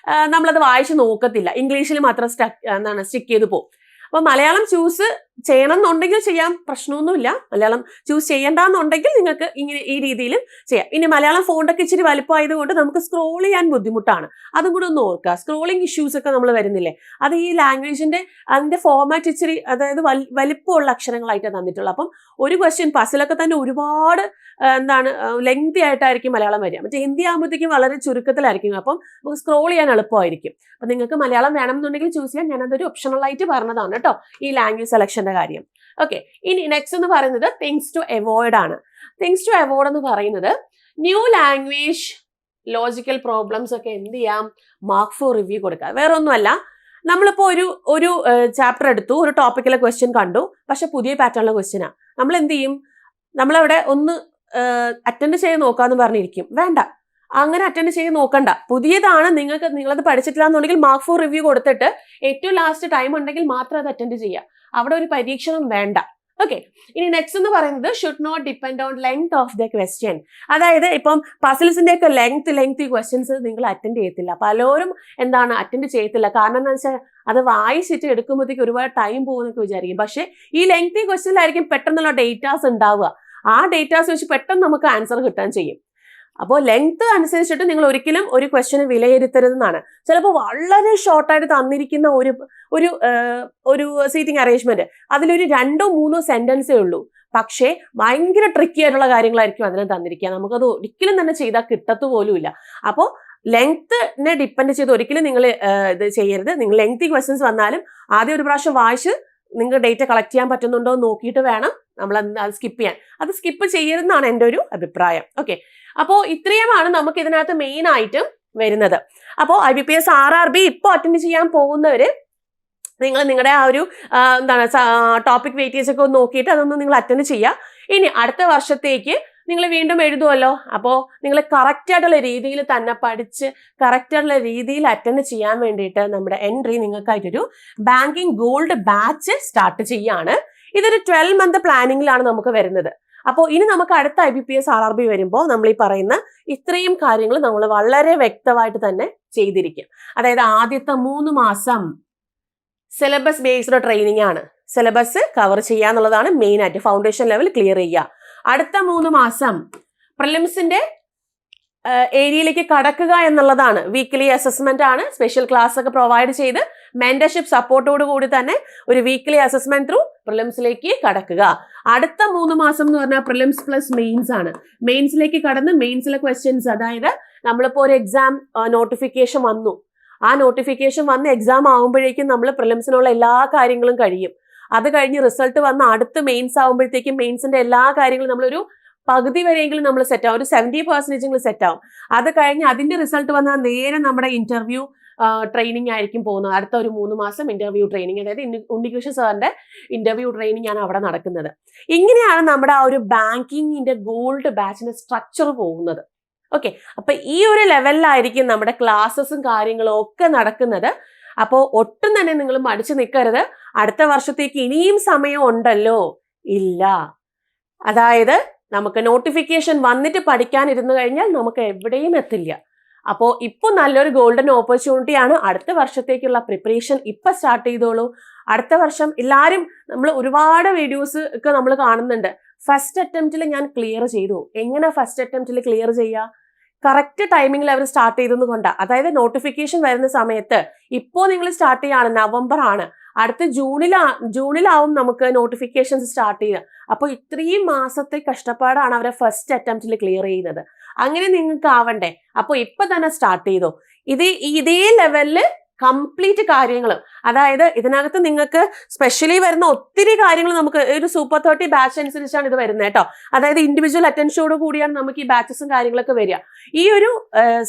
നമ്മളത് വായിച്ച് നോക്കത്തില്ല, ഇംഗ്ലീഷിൽ മാത്രം സ്റ്റിക്ക് ചെയ്ത് പോകും. അപ്പൊ മലയാളം ചൂസ് ചെയ്യണം എന്നുണ്ടെങ്കിൽ ചെയ്യാം, പ്രശ്നമൊന്നുമില്ല. മലയാളം ചൂസ് ചെയ്യണ്ടെന്നുണ്ടെങ്കിൽ നിങ്ങൾക്ക് ഇങ്ങനെ ഈ രീതിയിൽ ചെയ്യാം. ഇനി മലയാളം ഫോണ്ടൊക്കെ ഇച്ചിരി വലുപ്പമായതുകൊണ്ട് നമുക്ക് സ്ക്രോൾ ചെയ്യാൻ ബുദ്ധിമുട്ടാണ്, അതും കൂടെ ഒന്ന് ഓർക്കുക. സ്ക്രോളിംഗ് ഇഷ്യൂസ് ഒക്കെ നമ്മൾ വരുന്നില്ലേ, അത് ഈ ലാംഗ്വേജിന്റെ അതിന്റെ ഫോമാറ്റ് ഇച്ചിരി, അതായത് വലിപ്പമുള്ള അക്ഷരങ്ങളായിട്ട് തന്നിട്ടുള്ളത്. അപ്പം ഒരു ക്വസ്റ്റ്യൻ പസിലൊക്കെ തന്നെ ഒരുപാട് എന്താണ് ലെങ്തി ആയിട്ടായിരിക്കും മലയാളം വരിക. മറ്റേ ഹിന്ദി ആകുമ്പോഴത്തേക്കും വളരെ ചുരുക്കത്തിലായിരിക്കും. അപ്പം നമുക്ക് സ്ക്രോൾ ചെയ്യാൻ എളുപ്പമായിരിക്കും. അപ്പം നിങ്ങൾക്ക് മലയാളം വേണമെന്നുണ്ടെങ്കിൽ ചൂസ് ചെയ്യാൻ ഞാനതൊരു ഓപ്ഷണലായിട്ട് പറഞ്ഞതാണ് കേട്ടോ, ഈ ലാംഗ്വേജ് സെലക്ഷന്റെ കാര്യം. ഓക്കെ, ഇനി നെക്സ്റ്റ് എന്ന് പറയുന്നത് തിങ്സ് ടു അവോയ്ഡ് ആണ്. തിങ്സ് ടു അവോയ്ഡ് എന്ന് പറയുന്നത് ന്യൂ ലാംഗ്വേജ് ലോജിക്കൽ പ്രോബ്ലംസ് ഒക്കെ എന്ത് ചെയ്യാം, മാർക്ക് ഫോർ റിവ്യൂ കൊടുക്കുക. വേറെ ഒന്നുമല്ല, നമ്മളിപ്പോൾ ഒരു ചാപ്റ്റർ എടുത്തു, ഒരു ടോപ്പിക്കിലെ ക്വസ്റ്റ്യൻ കണ്ടു, പക്ഷെ പുതിയ പാറ്റേണിലെ ക്വസ്റ്റ്യനാ, നമ്മൾ എന്ത് ചെയ്യും, നമ്മളവിടെ ഒന്ന് അറ്റൻഡ് ചെയ്ത് നോക്കാന്ന് പറഞ്ഞിരിക്കും. വേണ്ട, അങ്ങനെ അറ്റൻഡ് ചെയ്ത് നോക്കണ്ട. പുതിയതാണ്, നിങ്ങളത് പഠിച്ചിട്ടില്ല എന്നുണ്ടെങ്കിൽ മാർക്ക് ഫോർ റിവ്യൂ കൊടുത്തിട്ട് ഏറ്റവും ലാസ്റ്റ് ടൈം ഉണ്ടെങ്കിൽ മാത്രം അത് അറ്റൻഡ് ചെയ്യുക. അവിടെ ഒരു പരീക്ഷണം വേണ്ട. ഓക്കെ, ഇനി നെക്സ്റ്റ് എന്ന് പറയുന്നത് should not depend on length of the question. അതായത് ഇപ്പം പസിൽസിന്റെ ഒക്കെ ലെങ്തി ക്വസ്റ്റ്യൻസ് നിങ്ങൾ അറ്റൻഡ് ചെയ്യത്തില്ല. പലരും എന്താണ് അറ്റൻഡ് ചെയ്യത്തില്ല. കാരണം എന്താ വെച്ചാൽ അത് വായിച്ചിട്ട് എടുക്കുമ്പോഴത്തേക്ക് ഒരുപാട് ടൈം പോകുന്നൊക്കെ വിചാരിക്കും. പക്ഷേ ഈ ലെങ്തി ക്വസ്റ്റ്യനിലായിരിക്കും പെട്ടെന്നുള്ള ഡേറ്റാസ് ഉണ്ടാവുക. ആ ഡേറ്റാസ് വെച്ച് പെട്ടെന്ന് നമുക്ക് ആൻസർ കിട്ടാൻ ചെയ്യും. അപ്പോൾ ലെങ്ത് അനുസരിച്ചിട്ട് നിങ്ങൾ ഒരിക്കലും ഒരു ക്വസ്റ്റ്യന് വിലയിരുത്തരുതെന്നാണ്. ചിലപ്പോൾ വളരെ ഷോർട്ടായിട്ട് തന്നിരിക്കുന്ന ഒരു സീറ്റിംഗ് അറേഞ്ച്മെന്റ്, അതിലൊരു 2-3 സെന്റൻസേ ഉള്ളൂ, പക്ഷേ ഭയങ്കര ട്രിക്കി ആയിട്ടുള്ള കാര്യങ്ങളായിരിക്കും അതിനെ തന്നിരിക്കുക. നമുക്കത് ഒരിക്കലും തന്നെ ചെയ്താൽ കിട്ടത്തു പോലുമില്ല. അപ്പോൾ ലെങ്ത്തിനെ ഡിപ്പെൻഡ് ചെയ്ത് ഒരിക്കലും നിങ്ങൾ ഇത് ചെയ്യരുത്. നിങ്ങൾ ലെങ്തി ക്വസ്റ്റ്യൻസ് വന്നാലും ആദ്യം ഒരു പ്രാവശ്യം വായിച്ച് നിങ്ങൾക്ക് ഡേറ്റ കളക്ട് ചെയ്യാൻ പറ്റുന്നുണ്ടോ എന്ന് നോക്കിയിട്ട് വേണം നമ്മൾ അത് സ്കിപ്പ് ചെയ്യാൻ. അത് സ്കിപ്പ് ചെയ്യരുതെന്നാണ് എൻ്റെ ഒരു അഭിപ്രായം. ഓക്കെ, അപ്പോൾ ഇത്രയുമാണ് നമുക്ക് ഇതിനകത്ത് മെയിൻ ആയിട്ടും വരുന്നത്. അപ്പോൾ IBPS RRB ഇപ്പോൾ അറ്റൻഡ് ചെയ്യാൻ പോകുന്നവര് നിങ്ങൾ നിങ്ങളുടെ ആ ഒരു എന്താണ് ടോപ്പിക് വെയിറ്റേജ് ഒക്കെ ഒന്ന് നോക്കിയിട്ട് അതൊന്ന് നിങ്ങൾ അറ്റൻഡ് ചെയ്യുക. ഇനി അടുത്ത വർഷത്തേക്ക് നിങ്ങൾ വീണ്ടും എഴുതുമല്ലോ, അപ്പോൾ നിങ്ങൾ കറക്റ്റ് ആയിട്ടുള്ള രീതിയിൽ തന്നെ പഠിച്ച് കറക്റ്റ് ആയിട്ടുള്ള രീതിയിൽ അറ്റൻഡ് ചെയ്യാൻ വേണ്ടിയിട്ട് നമ്മുടെ എൻട്രി നിങ്ങൾക്കായിട്ടൊരു ബാങ്കിങ് ഗോൾഡ് ബാച്ച് സ്റ്റാർട്ട് ചെയ്യാണ്. ഇതൊരു 12 month പ്ലാനിങ്ങിലാണ് നമുക്ക് വരുന്നത്. അപ്പോൾ ഇനി നമുക്ക് അടുത്ത IBPS RRB വരുമ്പോൾ നമ്മൾ ഈ പറയുന്ന ഇത്രയും കാര്യങ്ങൾ നമ്മൾ വളരെ വ്യക്തമായിട്ട് തന്നെ ചെയ്തിരിക്കും. അതായത് ആദ്യത്തെ 3 മാസം സിലബസ് ബേസ്ഡ് ട്രെയിനിങ് ആണ്. സിലബസ് കവർ ചെയ്യുക എന്നുള്ളതാണ് മെയിൻ ആയിട്ട്, ഫൗണ്ടേഷൻ ലെവൽ ക്ലിയർ ചെയ്യുക. അടുത്ത 3 മാസം പ്രിലിംസിന്റെ ഏരിയയിലേക്ക് കടക്കുക എന്നുള്ളതാണ്. വീക്ക്ലി അസസ്മെന്റ് ആണ്, സ്പെഷ്യൽ ക്ലാസ് ഒക്കെ പ്രൊവൈഡ് ചെയ്ത് മെന്റർഷിപ്പ് സപ്പോർട്ടോട് കൂടി തന്നെ ഒരു വീക്ക്ലി അസസ്മെന്റ് ത്രൂ പ്രിലിംസിലേക്ക് കടക്കുക. അടുത്ത 3 മാസം എന്ന് പറഞ്ഞാൽ പ്രിലിംസ് പ്ലസ് മെയിൻസ് ആണ്. മെയിൻസിലേക്ക് കടന്ന് മെയിൻസിലെ ക്വസ്റ്റ്യൻസ്, അതായത് നമ്മളിപ്പോൾ ഒരു എക്സാം നോട്ടിഫിക്കേഷൻ വന്നു, ആ നോട്ടിഫിക്കേഷൻ വന്ന് എക്സാം ആകുമ്പോഴേക്കും നമ്മൾ പ്രിലിംസിനുള്ള എല്ലാ കാര്യങ്ങളും കഴിയും. അത് കഴിഞ്ഞ് റിസൾട്ട് വന്ന് അടുത്ത മെയിൻസ് ആകുമ്പോഴത്തേക്കും മെയിൻസിന്റെ എല്ലാ കാര്യങ്ങളും നമ്മളൊരു പകുതി വരെയെങ്കിലും നമ്മൾ സെറ്റ് ആവും, ഒരു 70% സെറ്റ് ആവും. അത് കഴിഞ്ഞ് അതിന്റെ റിസൾട്ട് വന്നാൽ നേരെ നമ്മുടെ ഇന്റർവ്യൂ ട്രെയിനിങ് ആയിരിക്കും പോകുന്നത്. അടുത്ത ഒരു 3 മാസം ഇന്റർവ്യൂ ട്രെയിനിങ്, അതായത് ഉണ്ണികൃഷ്ണൻ സാറിന്റെ ഇന്റർവ്യൂ ട്രെയിനിങ് ആണ് അവിടെ നടക്കുന്നത്. ഇങ്ങനെയാണ് നമ്മുടെ ആ ഒരു ബാങ്കിങ്ങിന്റെ ഗോൾഡ് ബാച്ചിന്റെ സ്ട്രക്ചർ പോകുന്നത്. ഓക്കെ, അപ്പൊ ഈ ഒരു ലെവലിലായിരിക്കും നമ്മുടെ ക്ലാസ്സസും കാര്യങ്ങളും ഒക്കെ നടക്കുന്നത്. അപ്പോൾ ഒട്ടും തന്നെ നിങ്ങൾ മടിച്ചു നിൽക്കരുത്. അടുത്ത വർഷത്തേക്ക് ഇനിയും സമയം ഉണ്ടല്ലോ, ഇല്ല. അതായത് നമുക്ക് നോട്ടിഫിക്കേഷൻ വന്നിട്ട് പഠിക്കാനിരുന്നു കഴിഞ്ഞാൽ നമുക്ക് എവിടെയും എത്തില്ല. അപ്പോൾ ഇപ്പോൾ നല്ലൊരു ഗോൾഡൻ ഓപ്പർച്യൂണിറ്റിയാണ്. അടുത്ത വർഷത്തേക്കുള്ള പ്രിപ്പറേഷൻ ഇപ്പൊ സ്റ്റാർട്ട് ചെയ്തോളൂ. അടുത്ത വർഷം എല്ലാവരും, നമ്മൾ ഒരുപാട് വീഡിയോസ് ഒക്കെ നമ്മൾ കാണുന്നുണ്ട്, ഫസ്റ്റ് അറ്റംപ്റ്റിൽ ഞാൻ ക്ലിയർ ചെയ്തു. എങ്ങനെ ഫസ്റ്റ് അറ്റംപ്റ്റിൽ ക്ലിയർ ചെയ്യുക? കറക്റ്റ് ടൈമിങ്ങിൽ അവർ സ്റ്റാർട്ട് ചെയ്തെന്ന് കൊണ്ടാണ്. അതായത് നോട്ടിഫിക്കേഷൻ വരുന്ന സമയത്ത് ഇപ്പോൾ നിങ്ങൾ സ്റ്റാർട്ട് ചെയ്യാണ്, നവംബർ ആണ്, അടുത്ത ജൂണിലാവും നമുക്ക് നോട്ടിഫിക്കേഷൻസ് സ്റ്റാർട്ട് ചെയ്യുക. അപ്പോൾ ഇത്രയും മാസത്തെ കഷ്ടപ്പാടാണ് അവരെ ഫസ്റ്റ് അറ്റംപ്റ്റിൽ ക്ലിയർ ചെയ്യുന്നത്. അങ്ങനെ നിങ്ങൾക്ക് ആവണ്ടേ? അപ്പോൾ ഇപ്പൊ തന്നെ സ്റ്റാർട്ട് ചെയ്തോ. ഇതേ ലെവലില് കംപ്ലീറ്റ് കാര്യങ്ങൾ, അതായത് ഇതിനകത്ത് നിങ്ങൾക്ക് സ്പെഷ്യലി വരുന്ന ഒത്തിരി കാര്യങ്ങൾ നമുക്ക് ഒരു സൂപ്പർ 30 ബാച്ച് അനുസരിച്ചാണ് ഇത് വരുന്നത് കേട്ടോ. അതായത് ഇൻഡിവിജ്വൽ അറ്റൻഷനോട് കൂടിയാണ് നമുക്ക് ഈ ബാച്ചസും കാര്യങ്ങളൊക്കെ വരിക. ഈ ഒരു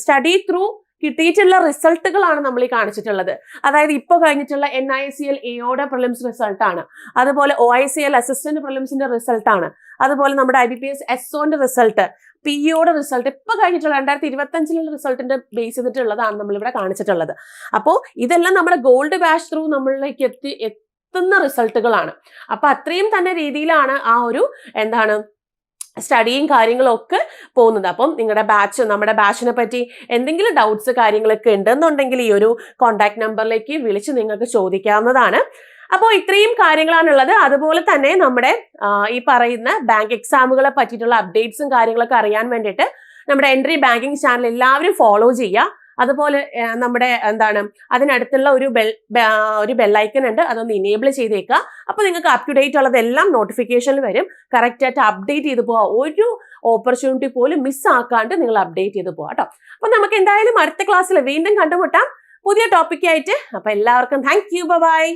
സ്റ്റഡി ത്രൂ കിട്ടിയിട്ടുള്ള റിസൾട്ടുകളാണ് നമ്മൾ ഈ കാണിച്ചിട്ടുള്ളത്. അതായത് ഇപ്പോൾ കഴിഞ്ഞിട്ടുള്ള NICL AOയുടെ പ്രിലിംസ് റിസൾട്ടാണ്, അതുപോലെ OICL അസിസ്റ്റന്റ് പ്രിലിംസിന്റെ റിസൾട്ടാണ്, അതുപോലെ നമ്മുടെ IBPS SOന്റെ റിസൾട്ട്, POയുടെ റിസൾട്ട്, ഇപ്പൊ കഴിഞ്ഞിട്ടുള്ള 2025 റിസൾട്ടിന്റെ ബേസ് ചെയ്തിട്ടുള്ളതാണ് നമ്മളിവിടെ കാണിച്ചിട്ടുള്ളത്. അപ്പോൾ ഇതെല്ലാം നമ്മുടെ ഗോൾഡ് ബാച്ച് ത്രൂ നമ്മളിലേക്ക് എത്തുന്ന റിസൾട്ടുകളാണ്. അപ്പൊ അത്രയും തന്നെ രീതിയിലാണ് ആ ഒരു സ്റ്റഡിയും കാര്യങ്ങളും ഒക്കെ പോകുന്നത്. അപ്പം നമ്മുടെ ബാച്ചിനെ പറ്റി എന്തെങ്കിലും ഡൗട്ട്സ് കാര്യങ്ങളൊക്കെ ഉണ്ടെന്നുണ്ടെങ്കിൽ ഈ ഒരു കോൺടാക്ട് നമ്പറിലേക്ക് വിളിച്ച് നിങ്ങൾക്ക് ചോദിക്കാവുന്നതാണ്. അപ്പോൾ ഇത്രയും കാര്യങ്ങളാണുള്ളത്. അതുപോലെ തന്നെ നമ്മുടെ ഈ പറയുന്ന ബാങ്ക് എക്സാമുകളെ പറ്റിയിട്ടുള്ള അപ്ഡേറ്റ്സും കാര്യങ്ങളൊക്കെ അറിയാൻ വേണ്ടിയിട്ട് നമ്മുടെ എൻട്രി ബാങ്കിങ് ചാനൽ എല്ലാവരും ഫോളോ ചെയ്യുക. അതുപോലെ നമ്മുടെ അതിനടുത്തുള്ള ഒരു ബെല്ലൈക്കൺ ഉണ്ട്, അതൊന്ന് ഇനേബിൾ ചെയ്തേക്കുക. അപ്പൊ നിങ്ങൾക്ക് അപ് ടു ഡേറ്റ് ഉള്ളതെല്ലാം നോട്ടിഫിക്കേഷനിൽ വരും. കറക്റ്റ് ആയിട്ട് അപ്ഡേറ്റ് ചെയ്ത് പോവാം. ഒരു ഓപ്പർച്യൂണിറ്റി പോലും മിസ് ആക്കാണ്ട് നിങ്ങൾ അപ്ഡേറ്റ് ചെയ്ത് പോവാം കേട്ടോ. അപ്പൊ നമുക്ക് എന്തായാലും അടുത്ത ക്ലാസ്സിൽ വീണ്ടും കണ്ടുമുട്ടാം പുതിയ ടോപ്പിക്കായിട്ട്. അപ്പൊ എല്ലാവർക്കും താങ്ക് യു, ബൈ.